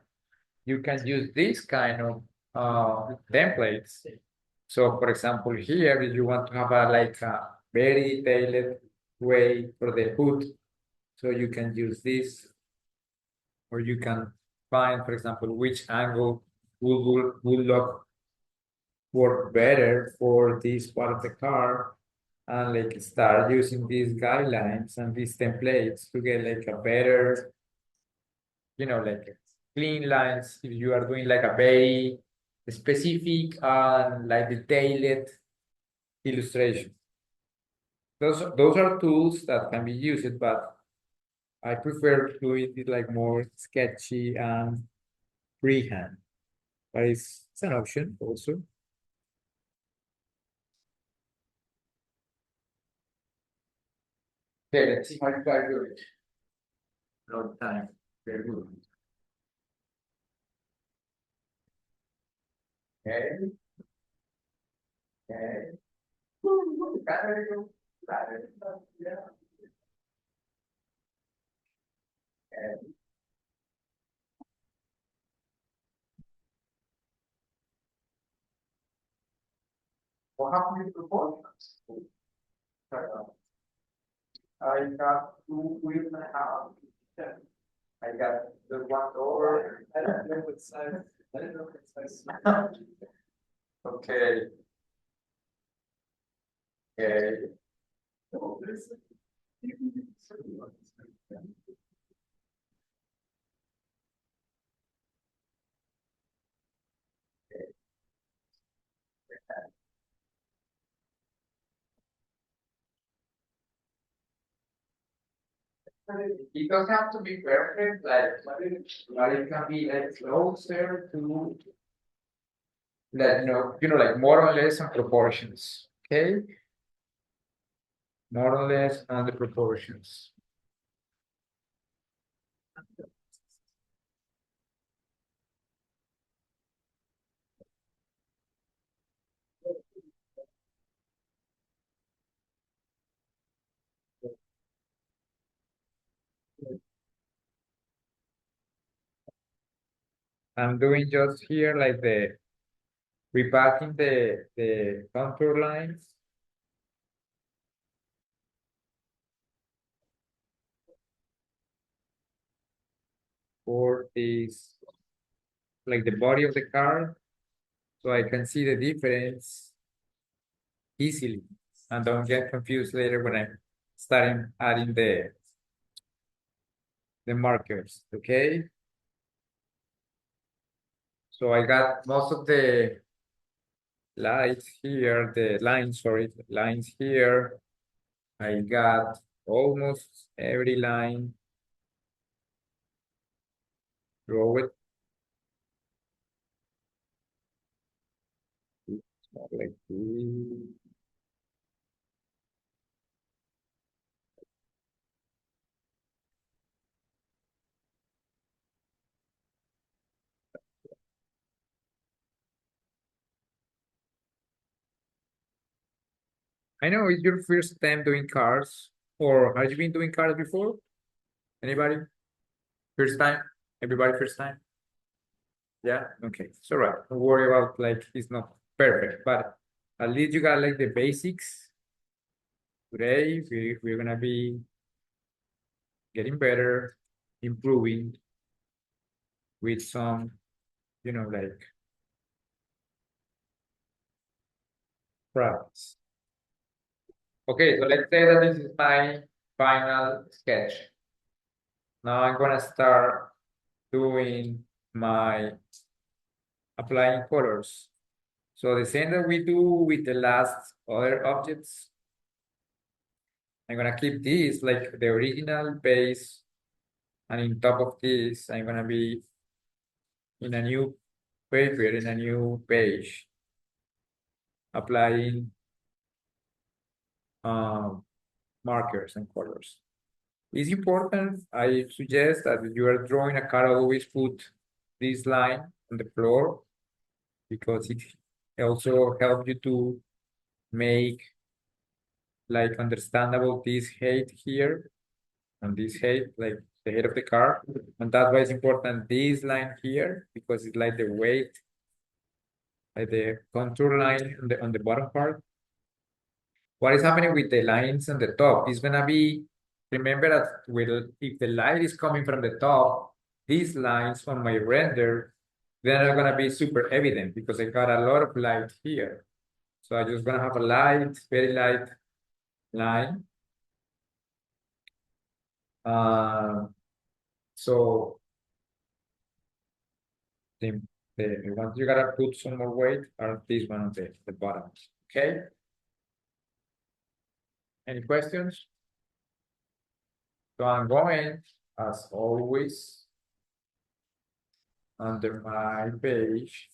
Speaker 1: you can use this kind of templates. So for example, here, if you want to have like a very detailed way for the hood, So you can use this, or you can find, for example, which angle would look work better for this part of the car, and like start using these guidelines and these templates to get like a better, like clean lines. If you are doing like a very specific and like detailed illustration. Those are tools that can be used, but I prefer doing it like more sketchy and freehand. But it's an option also. Okay, let's see how you guys do it. Long time. Very good. Okay. Okay. Yeah. Okay. What happened with the proportions? I got 2 wheels and a half. I got the one over. I don't know what size. I don't know what size. Okay. Okay. Oh, this. It doesn't have to be perfect, but it can be like closer to that, like more or less on proportions. Okay, more or less on the proportions. I'm doing just here like the repacking the contour lines. For this, like the body of the car, so I can see the difference easily and don't get confused later when I'm starting adding the markers. Okay, so I got most of the lines here, the lines here. I got almost every line. Draw it like this. I know it's your first time doing cars, or have you been doing cars before? Anybody? First time? Everybody first time? Yeah, okay. It's all right. Don't worry about like it's not perfect, but at least you got like the basics. Today we're gonna be getting better, improving with some, like practice. Okay, so let's say that this is my final sketch. Now I'm gonna start doing my applying colors. So the same that we do with the last other objects, I'm gonna keep this like the original base, and in top of this, I'm gonna be in a new paper, in a new page, applying markers and colors. It's important, I suggest that if you are drawing a car, always put this line on the floor, because it also helps you to make like understandable this height here and this height, like the head of the car. And that's why it's important this line here, because it's like the weight, like the contour line on the bottom part. What is happening with the lines on the top is gonna be remember that if the light is coming from the top, these lines on my render, they're not gonna be super evident because I got a lot of light here. So I'm just gonna have a light, very light line. So the, the ones you gotta put some more weight are these one on the bottom. Okay. Any questions? So I'm going, as always, under my page,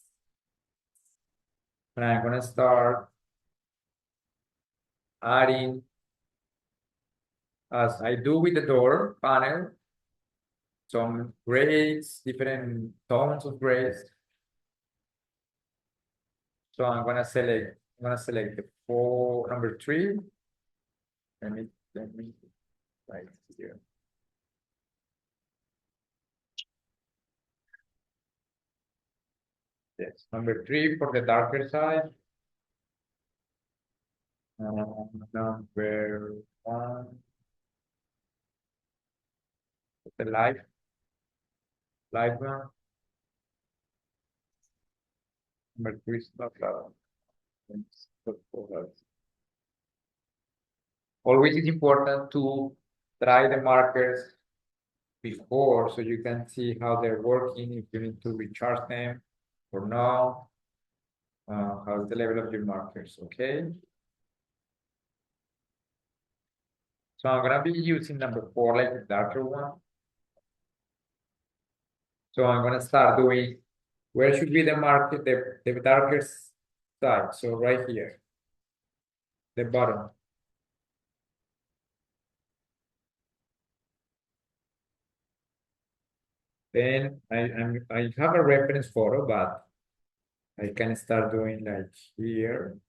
Speaker 1: and I'm gonna start adding, as I do with the door panel, some grays, different tones of grays. So I'm gonna select the number 3. Let me right here. Yes, number 3 for the darker side. Number 1, the light one. Number 3 is not always it's important to try the markers before so you can see how they're working, if you need to recharge them or not. How's the level of your markers, okay? So I'm gonna be using number 4, like the darker one. So I'm gonna start doing, where should be the marker, the darker side? So right here, the bottom. Then I have a reference photo, but I can start doing like here.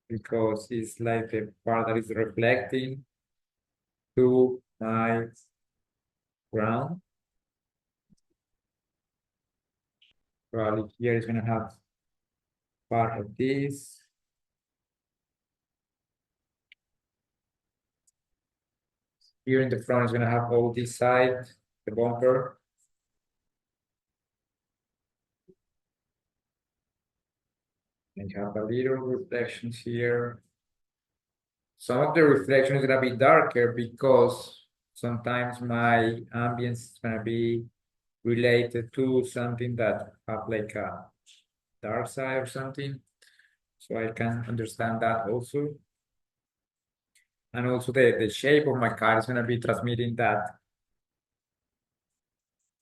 Speaker 1: Because it's like the part that is reflecting to my ground. Probably here is gonna have part of this. Here in the front is gonna have all this side, the bumper. And you have a little reflections here. Some of the reflection is gonna be darker because sometimes my ambience is gonna be related to something that have like a dark side or something. So I can understand that also. And also the shape of my car is gonna be transmitting that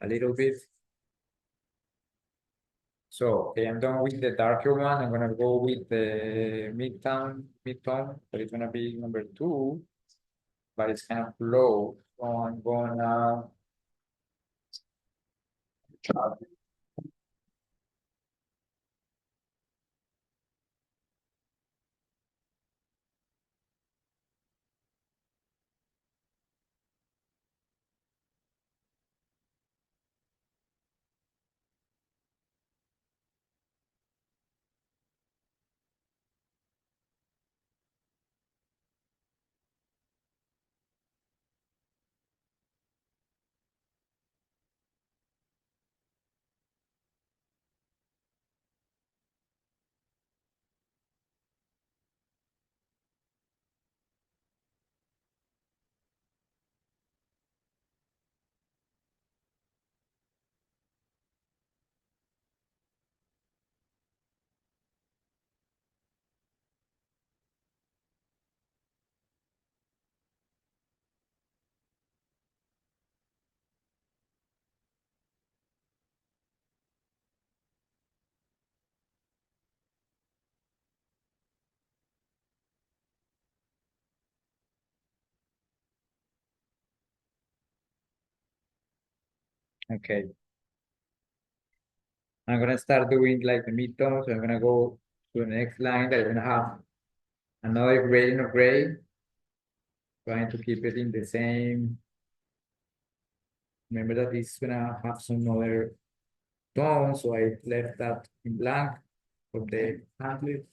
Speaker 1: a little bit. So okay, I'm done with the darker one. I'm gonna go with the mid-tone, that is gonna be number 2, but it's kind of low. So I'm gonna okay. I'm gonna start doing like the mid-tone. So I'm gonna go to the next line that is gonna have another gradient of gray. Trying to keep it in the same. Remember that this is gonna have some other tone, so I left that in blank for the pamphlet.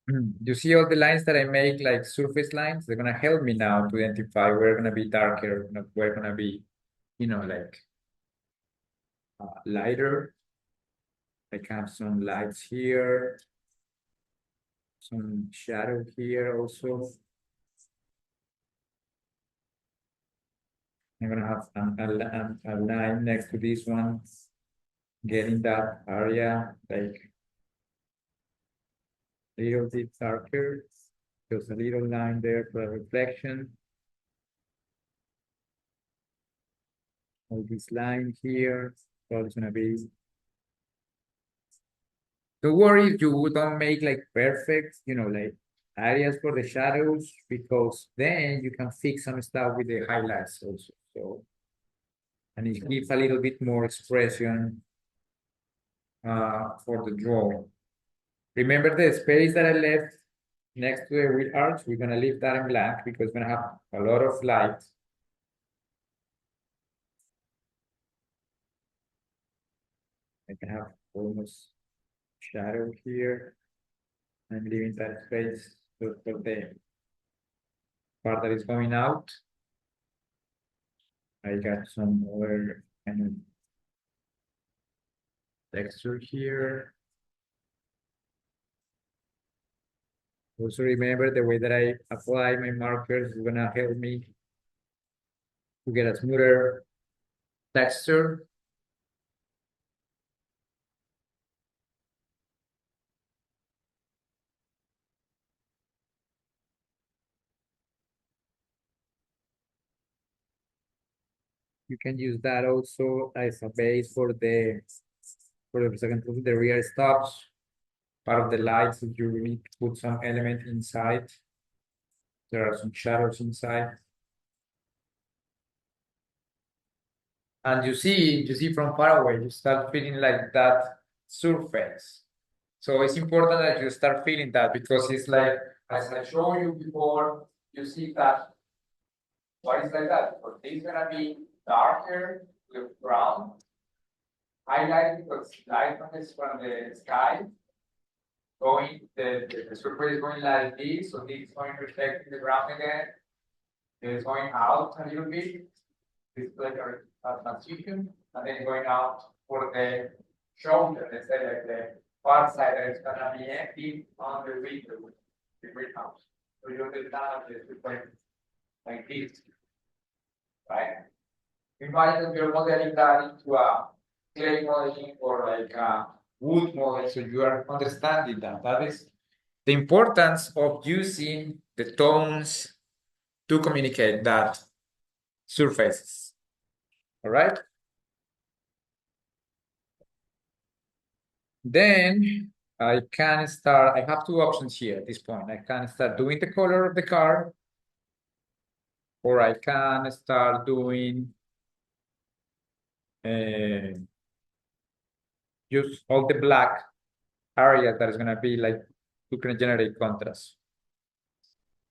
Speaker 1: You see all the lines that I make like surface lines? They're gonna help me now to identify where gonna be darker, where gonna be, like lighter. I can have some lights here, some shadow here also. I'm gonna have a line next to this one, getting that area like a little bit darker. Just a little line there for a reflection. All this line here, probably gonna be. Don't worry if you don't make like perfect, like areas for the shadows, because then you can fix some stuff with the highlights also. So, and it gives a little bit more expression for the drawing. Remember the space that I left next to the wheel arch, we're gonna leave that in blank because we're gonna have a lot of light. I can have almost shadow here. I'm leaving that space just for the part that is going out. I got some other kind of texture here. Also remember the way that I apply my markers is gonna help me to get a smoother texture. You can use that also as a base for the second proof, the rear stops. Part of the lights, if you need to put some element inside, there are some shadows inside. And you see from far away, you start feeling like that surface. So it's important that you start feeling that because it's like, as I showed you before, you see that what is like that? Because it's gonna be darker with brown, highlight because light from the sky going, the surface is going like this, so this is going reflecting the ground again. It is going out a little bit. It's like a transition, and then going out for the shoulder, let's say like the far side that is gonna be empty on the window, the greenhouse. So you understand this like this, right? Imagine that you're modeling that into a clay modeling or like a wood model, so you are understanding that. That is the importance of using the tones to communicate that surfaces. All right. Then I can start, I have two options here at this point. I can start doing the color of the car, or I can start doing just all the black area that is gonna be like to generate contrast.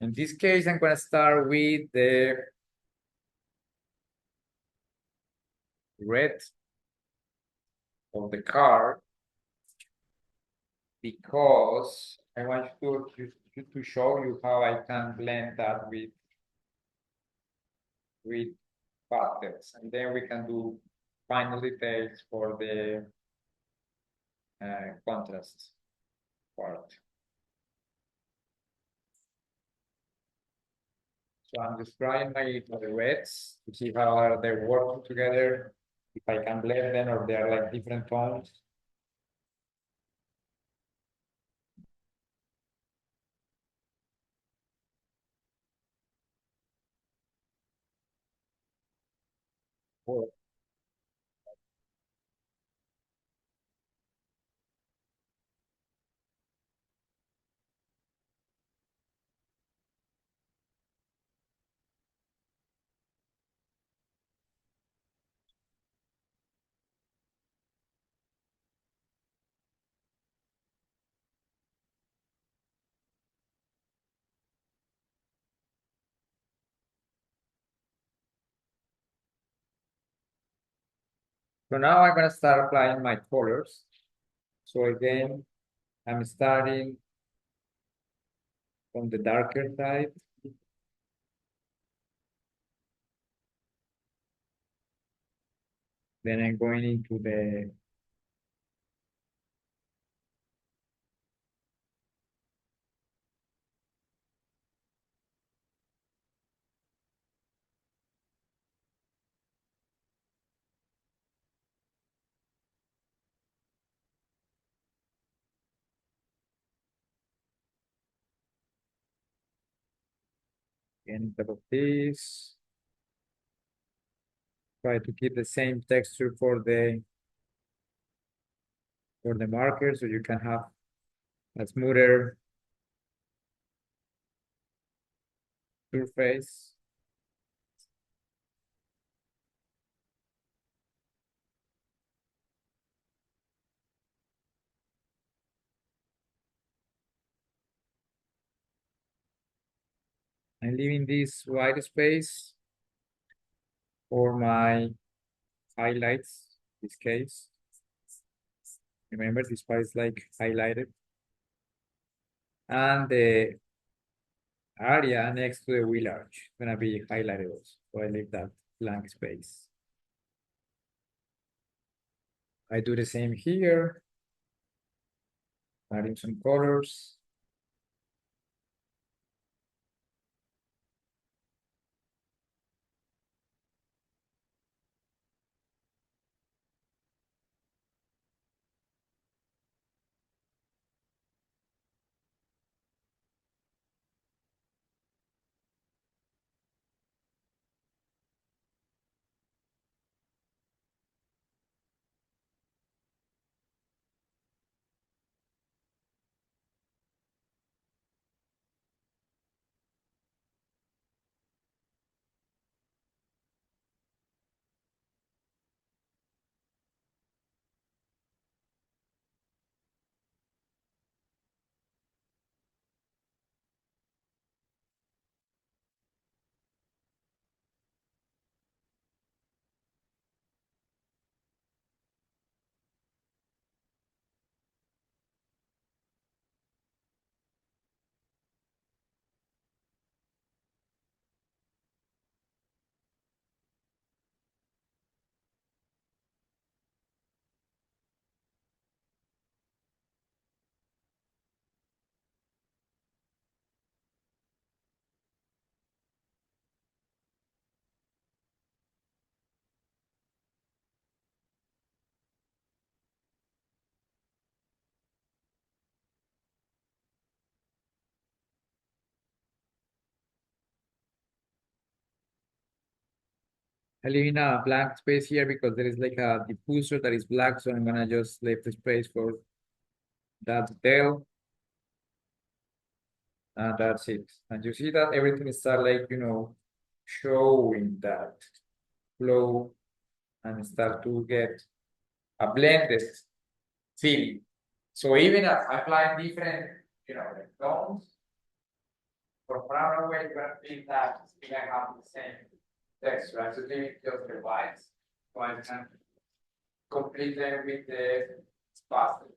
Speaker 1: In this case, I'm gonna start with the red of the car because I want to show you how I can blend that with pastels, and then we can do final details for the contrast part. So I'm just trying my reds to see how are they working together, if I can blend them or they are like different tones. Or So now I'm gonna start applying my colors. So again, I'm starting from the darker side. Then I'm going into the end of this. Try to keep the same texture for the marker, so you can have a smoother surface. I'm leaving this white space for my highlights, in this case. Remember, this part is like highlighted. And the area next to the wheel arch is gonna be highlighted also. So I leave that blank space. I do the same here, adding some colors. I leave in a blank space here because there is like a diffuser that is black, so I'm gonna just leave the space for that detail. And that's it. And you see that everything start like, showing that flow and start to get a blended feeling. So even if I apply different, like tones, from far away, you're gonna feel that it's gonna have the same texture. I should leave just the whites, so I can complete them with the pastels.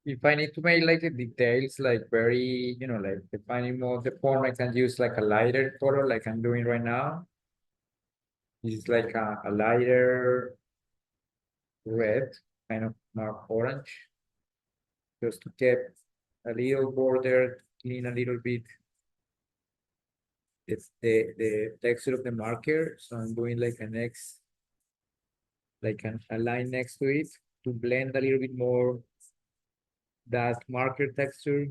Speaker 1: If I need to make like the details, like very, like defining more the form, I can use like a lighter color like I'm doing right now. This is like a lighter red, kind of more orange, just to get a little border, clean a little bit. It's the texture of the marker. So I'm doing like a next like a line next to it to blend a little bit more that marker texture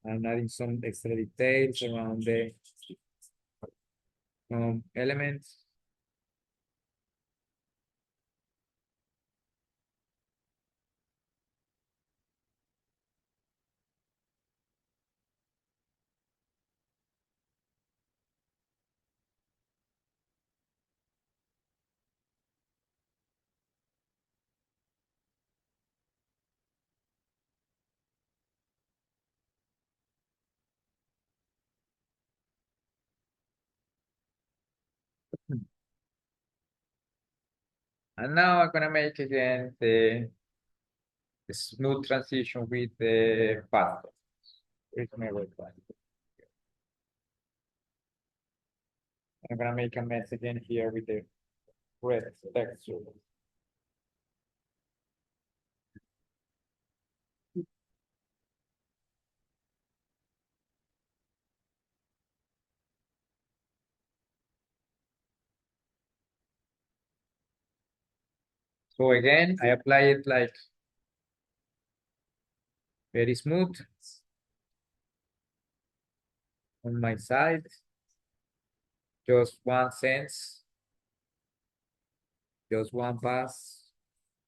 Speaker 1: and adding some extra details around the elements. And now I'm gonna make again the smooth transition with the pastel. Where's my red one? I'm gonna make a mess again here with the red texture. So again, I apply it like very smooth on my side. Just one sense, just one pass.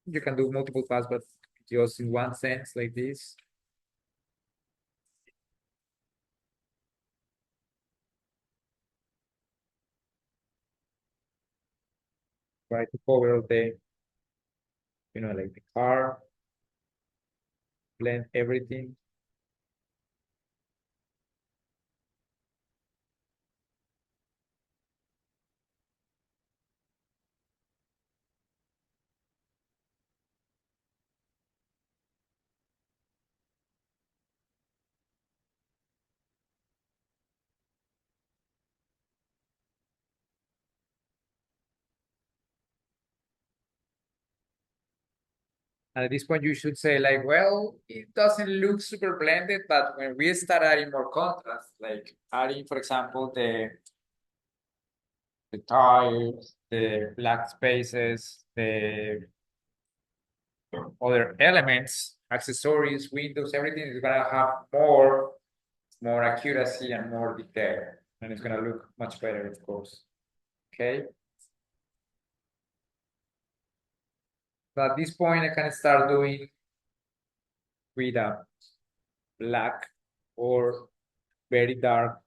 Speaker 1: You can do multiple pass, but just in one sense like this. Try to cover the, like the car, blend everything. And at this point, you should say like, well, it doesn't look super blended, but when we start adding more contrast, like adding, for example, the tires, the black spaces, the other elements, accessories, windows, everything is gonna have more accuracy and more detail, and it's gonna look much better, of course. Okay. So at this point, I can start doing with a black or very dark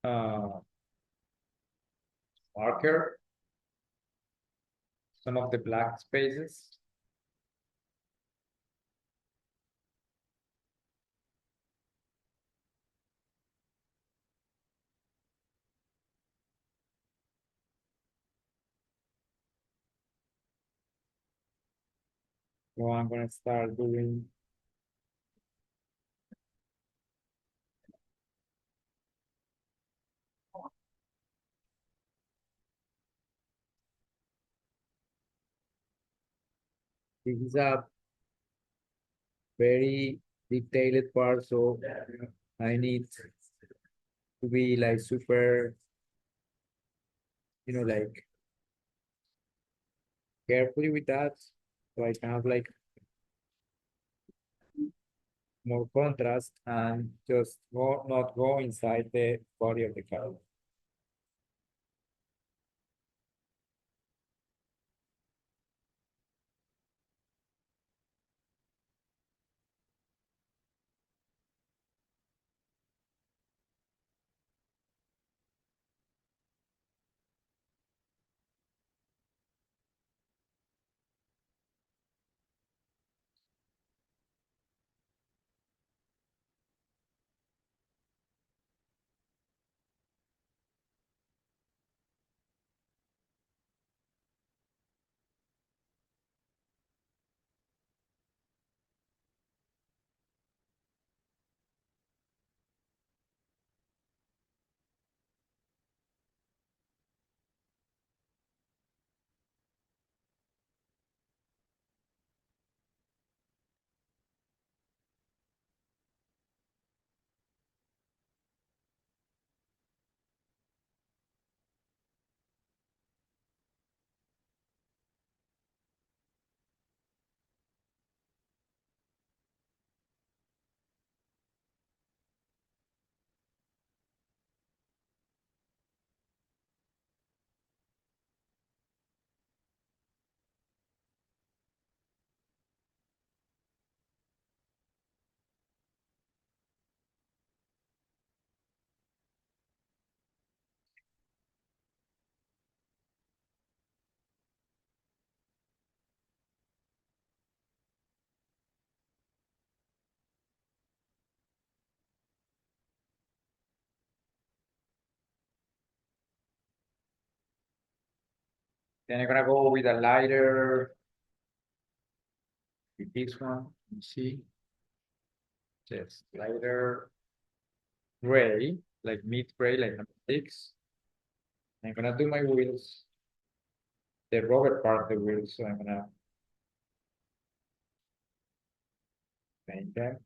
Speaker 1: uh, marker, some of the black spaces. So I'm gonna start doing this is a very detailed part, so I need to be like super, like carefully with that, so I can have like more contrast and just not go inside the body of the car. Then I'm gonna go with a lighter, with this one, you see, just lighter gray, like mid gray, like number 6. I'm gonna do my wheels, the rubber part of the wheels, so I'm gonna paint them.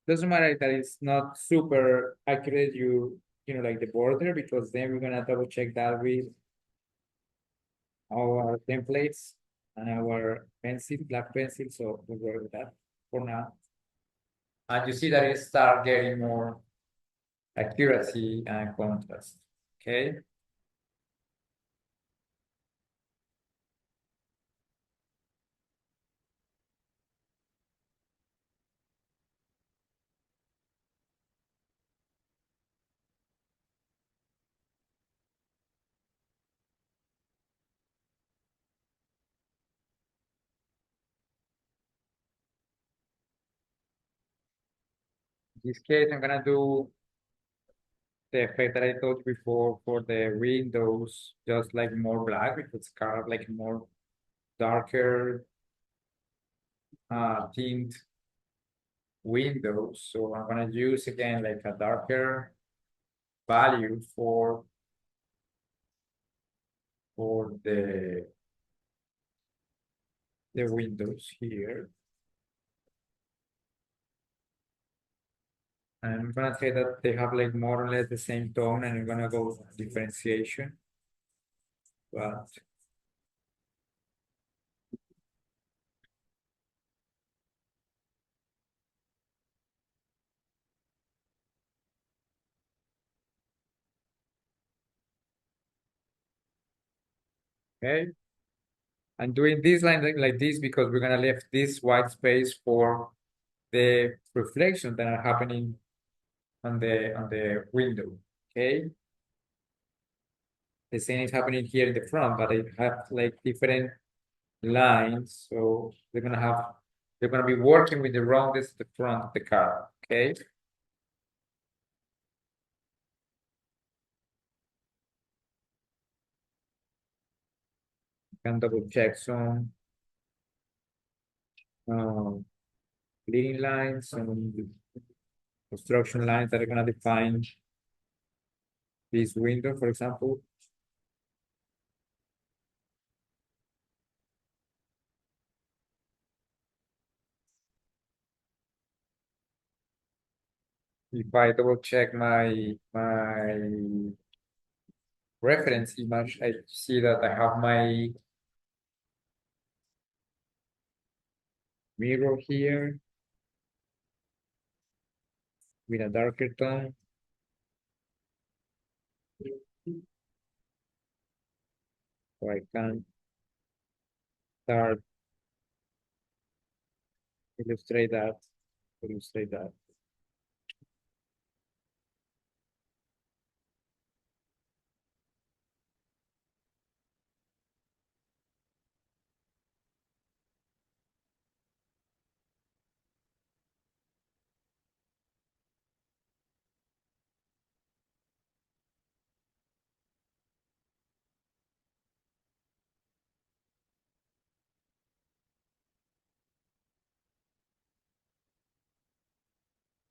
Speaker 1: Doesn't matter that it's not super accurate, you know, like the border, because then we're gonna double check that with our templates and our pencil, black pencil, so we'll work with that for now. And you see that it start getting more accuracy and contrast, okay? In this case, I'm gonna do the effect that I told you before for the windows, just like more black, because it's kind of like more darker tint windows. So I'm gonna use again like a darker value for the windows here. And I'm gonna say that they have like more or less the same tone, and I'm gonna go differentiation. But okay. I'm doing this line like this because we're gonna leave this white space for the reflections that are happening on the window. Okay. The same is happening here in the front, but it have like different lines. So they're gonna be working with the roundest at the front of the car. Okay. Can double check some um, leading lines, some construction lines that are gonna define this window, for example. If I double check my reference image, I see that I have my mirror here with a darker tone. So I can start illustrate that.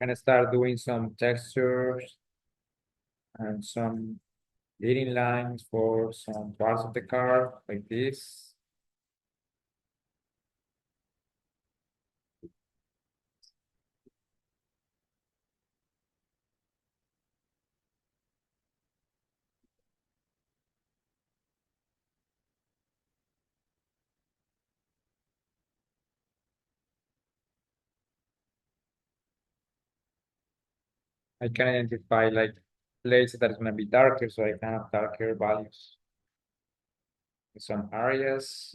Speaker 1: Gonna start doing some textures and some leading lines for some parts of the car, like this. I can identify like places that is gonna be darker, so I can have darker values in some areas.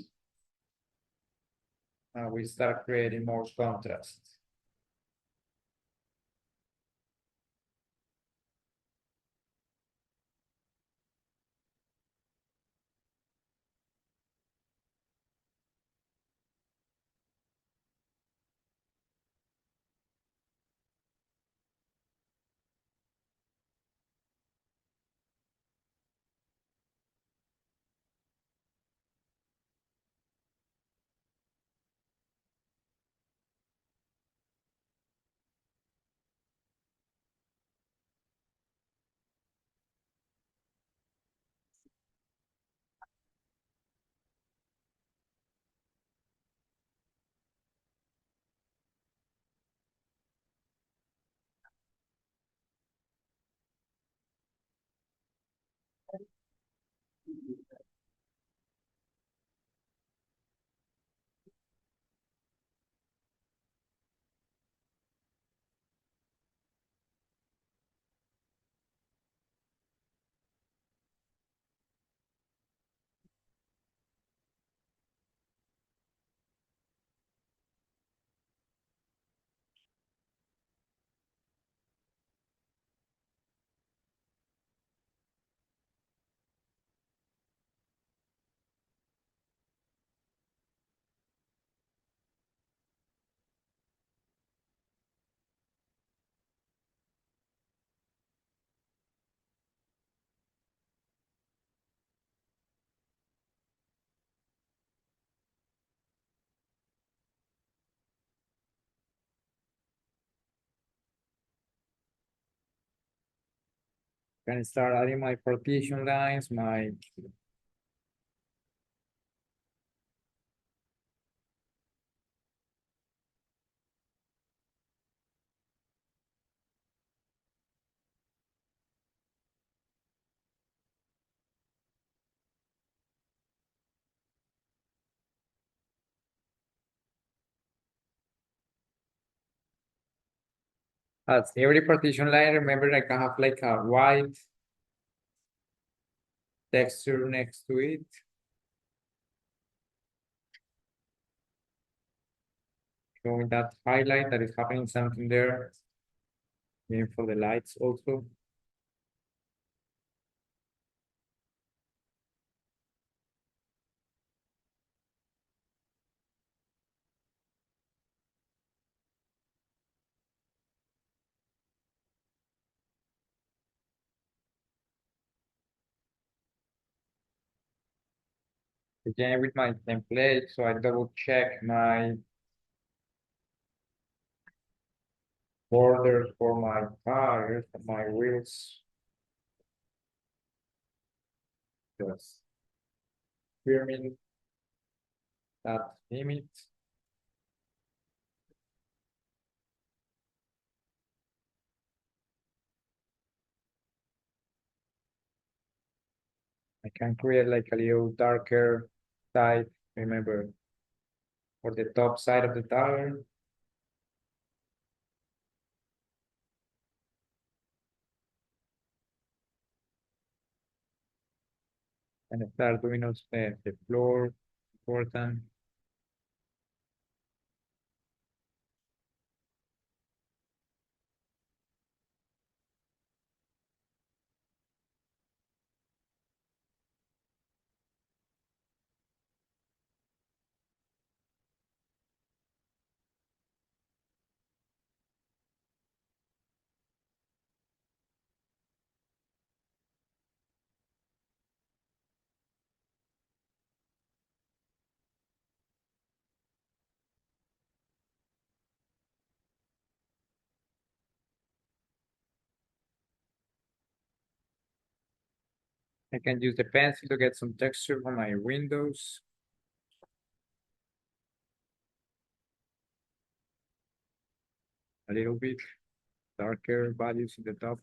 Speaker 1: We start creating more contrast. Can start adding my partition lines, my as every partition line, remember I can have like a white texture next to it. Showing that highlight that is happening something there. Even for the lights also. Again with my template, so I double check my borders for my tires, my wheels. Just firming that limit. I can create like a little darker side, remember, for the top side of the tire. And start doing also the floor, important. I can use the pencil to get some texture on my windows. A little bit darker values in the top.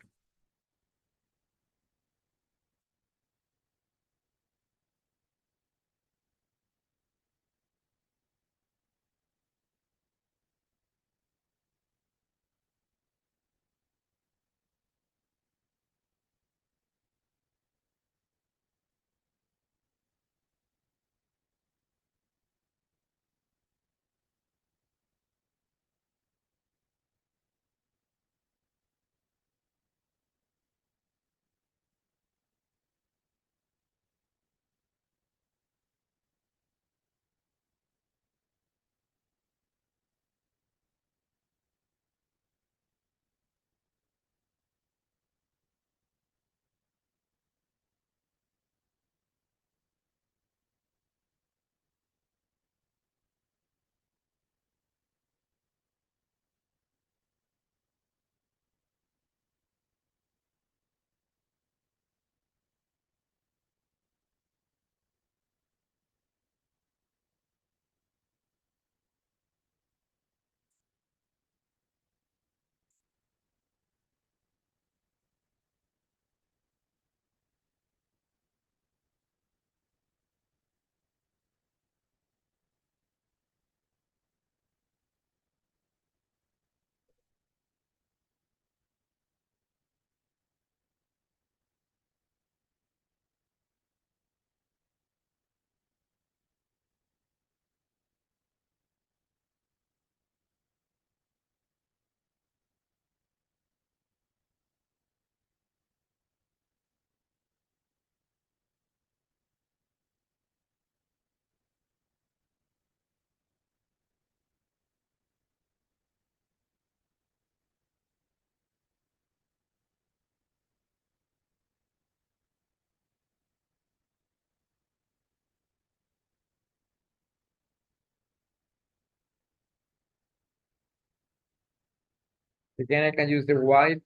Speaker 1: Again, I can use the white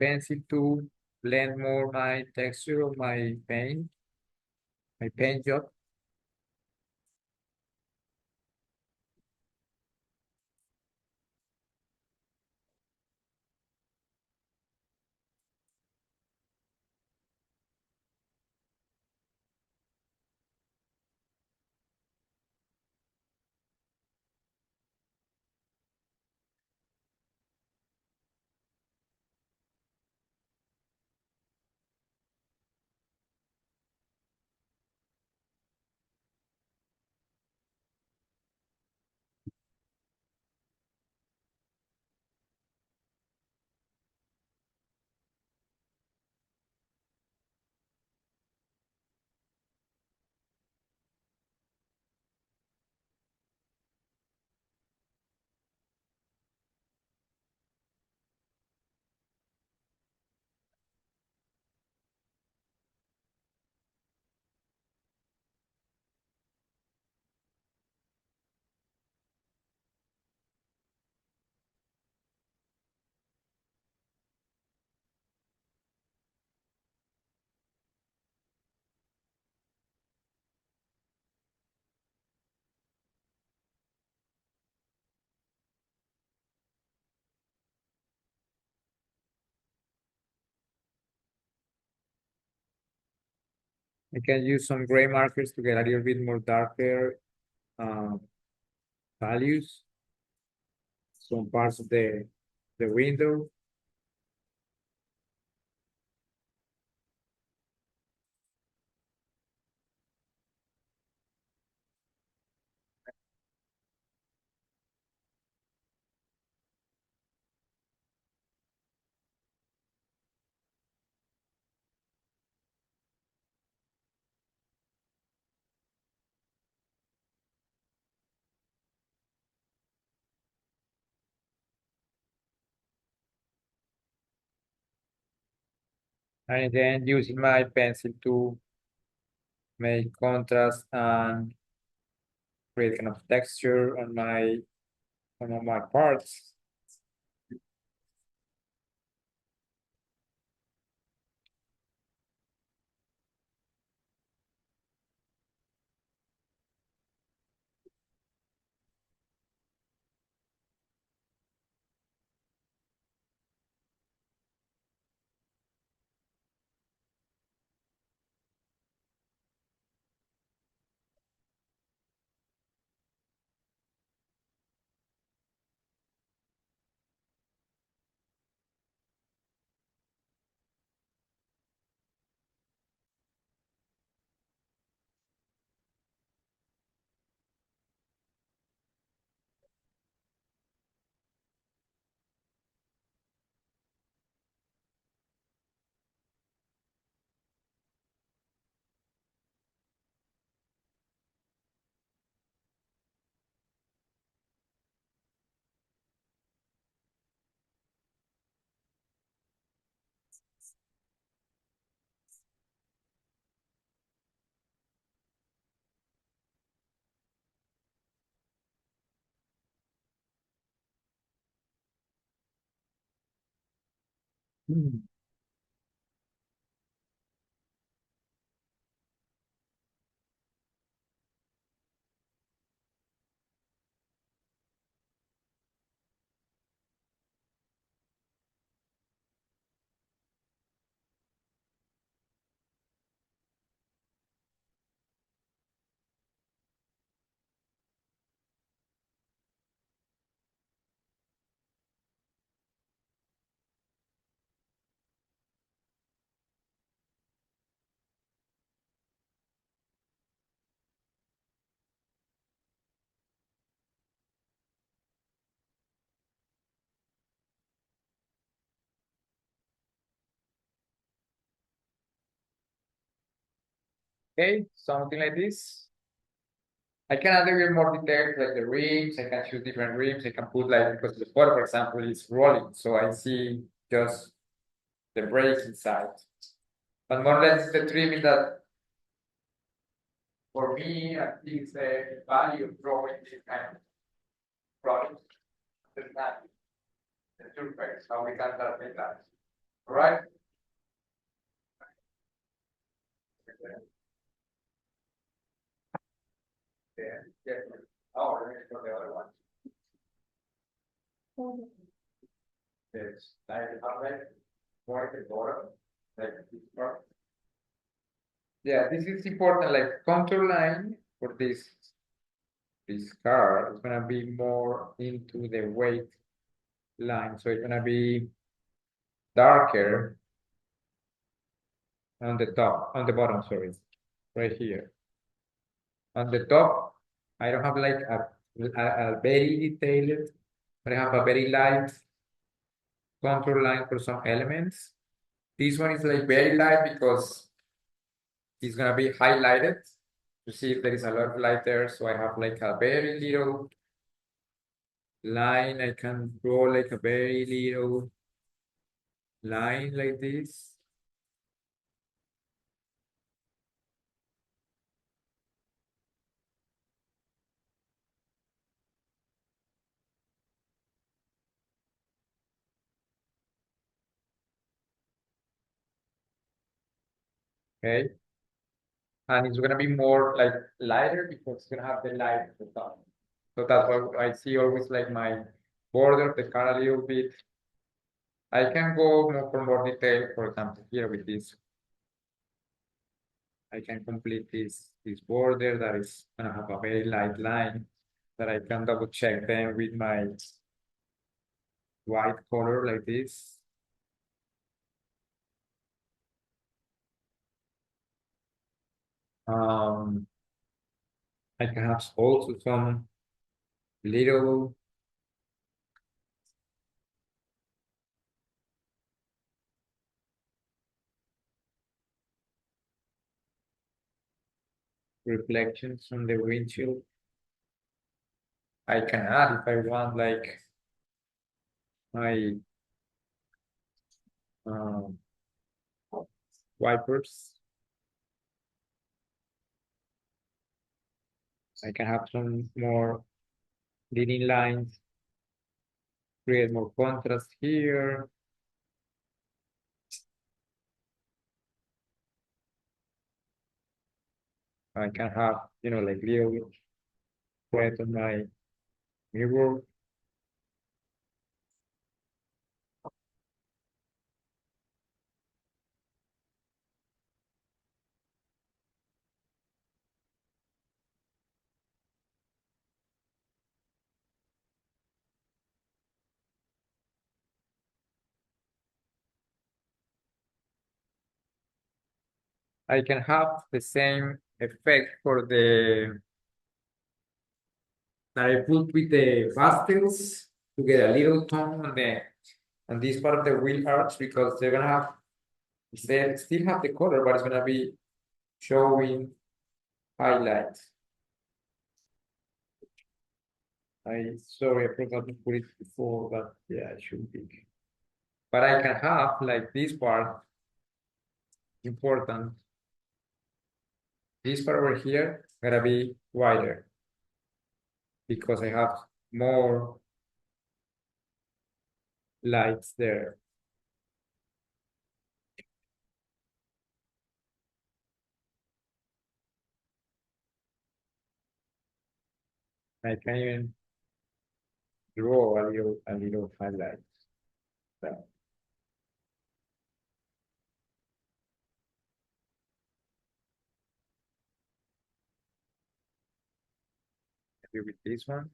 Speaker 1: pencil to blend more my texture of my paint job. I can use some gray markers to get a little bit more darker uh, values. Some parts of the window. And then using my pencil to make contrast and create kind of texture on my parts. Okay, something like this. I can add a little more details like the rims. I can choose different rims. I can put like, because the photo, for example, is rolling, so I see just the brakes inside. But more or less the trimming that for me, I think it's the value of drawing this kind of product. Understand the surface, how we can calculate that. All right? Yeah. Oh, let me show the other one. It's like outlet, more the bottom, like this part. Yeah, this is important, like contour line for this car is gonna be more into the weight line. So it's gonna be darker on the top, on the bottom, sorry, right here. On the top, I don't have like a very detailed, but I have a very light contour line for some elements. This one is like very light because it's gonna be highlighted. You see if there is a lot of light there, so I have like a very little line. I can draw like a very little line like this. Okay, and it's gonna be more like lighter because it's gonna have the light at the top. So that's why I see always like my border of the car a little bit. I can go more for more detail, for example, here with this. I can complete this border that is gonna have a very light line that I can double check then with my white color like this. I can have also some little reflections on the windshield. I can add if I want like my um, wipers. I can have some more leading lines, create more contrast here. I can have, like little red on my mirror. I can have the same effect for the that I put with the pastels to get a little tone on this part of the wheel arch because they're gonna have they still have the color, but it's gonna be showing highlights. Sorry, I forgot to put it before, but yeah, it should be. But I can have like this part important. This part over here gonna be wider because I have more lights there. I can even draw a little highlight. So, maybe with this one.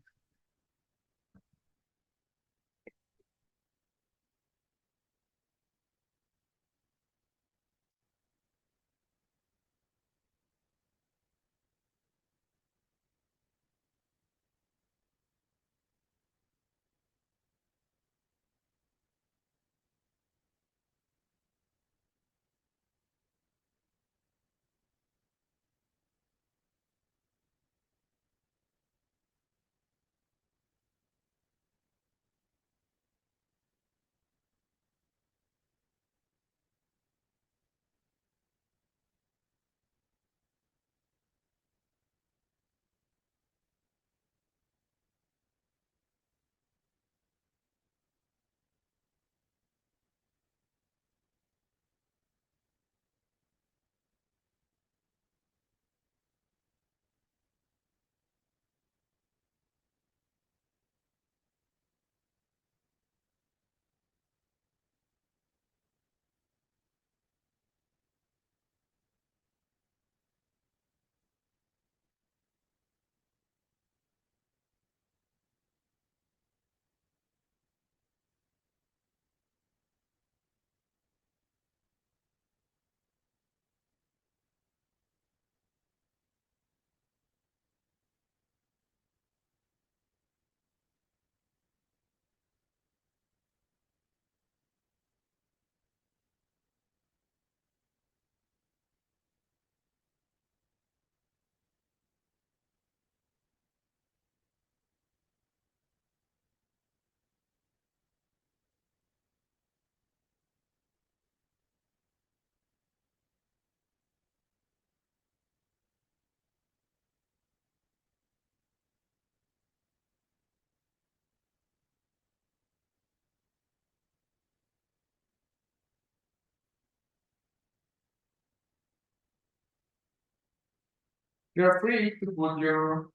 Speaker 1: You're free to put your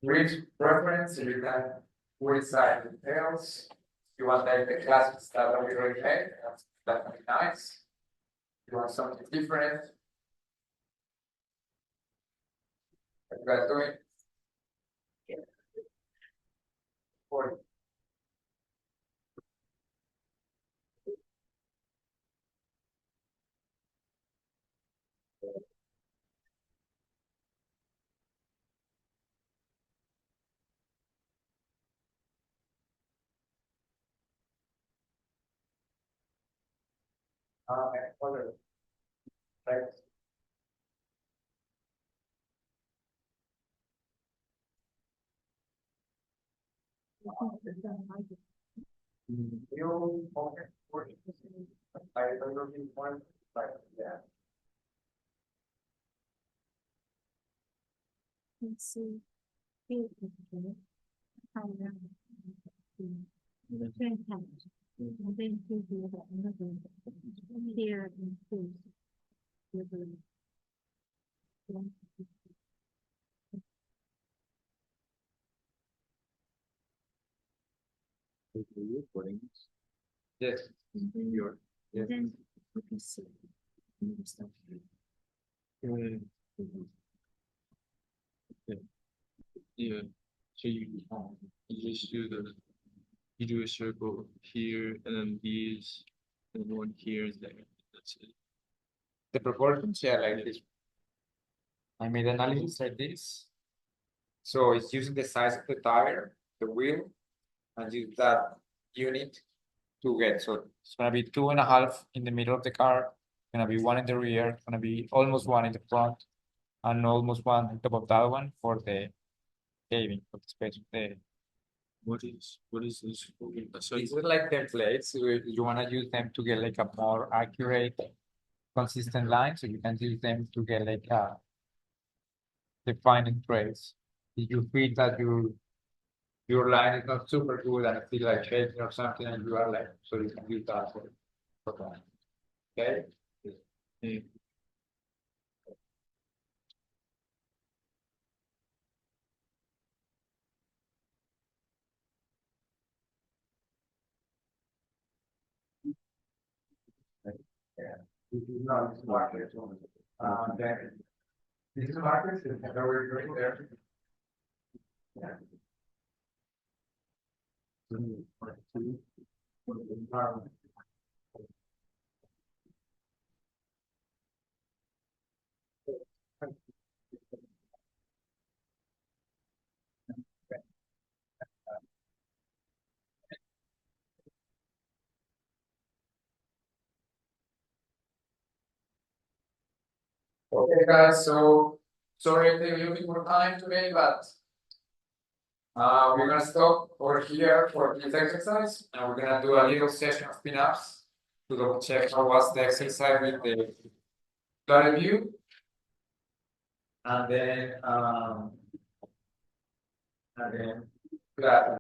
Speaker 1: reach preference, you can put inside details. You want like the classic style that we already had, that's definitely nice. You want something different. What you guys doing? For other types. You okay? I don't know if you want, but yeah.
Speaker 3: Let's see. Here, okay. How long? The train comes. And then you do that another. Here and here.
Speaker 1: Yes, your, yes.
Speaker 3: Then you can see. Stuff here.
Speaker 4: Yeah, so you just do you do a circle here and then these and then one here and there. That's it.
Speaker 1: The proportions, yeah, like this. I made analysis like this. So it's using the size of the tire, the wheel, and use that unit to get. So it's gonna be 2.5 in the middle of the car, gonna be 1 in the rear, gonna be almost 1 in the front, and almost 1 on top of that one for the paving, for the space of the.
Speaker 4: What is this? So
Speaker 1: These are like templates. You wanna use them to get like a more accurate, consistent line, so you can use them to get like a defining trace. If you feel that your line is not super good and it's still like shaking or something, and you are like, so you can use that for that. Okay?
Speaker 4: hey,
Speaker 1: No, it's market. Then these markets is very great there. Yeah. Okay, guys, so sorry if a little bit more time today, but we're gonna stop over here for this exercise, and we're gonna do a little session of pin-ups to double check how was the exercise with the plan view. And then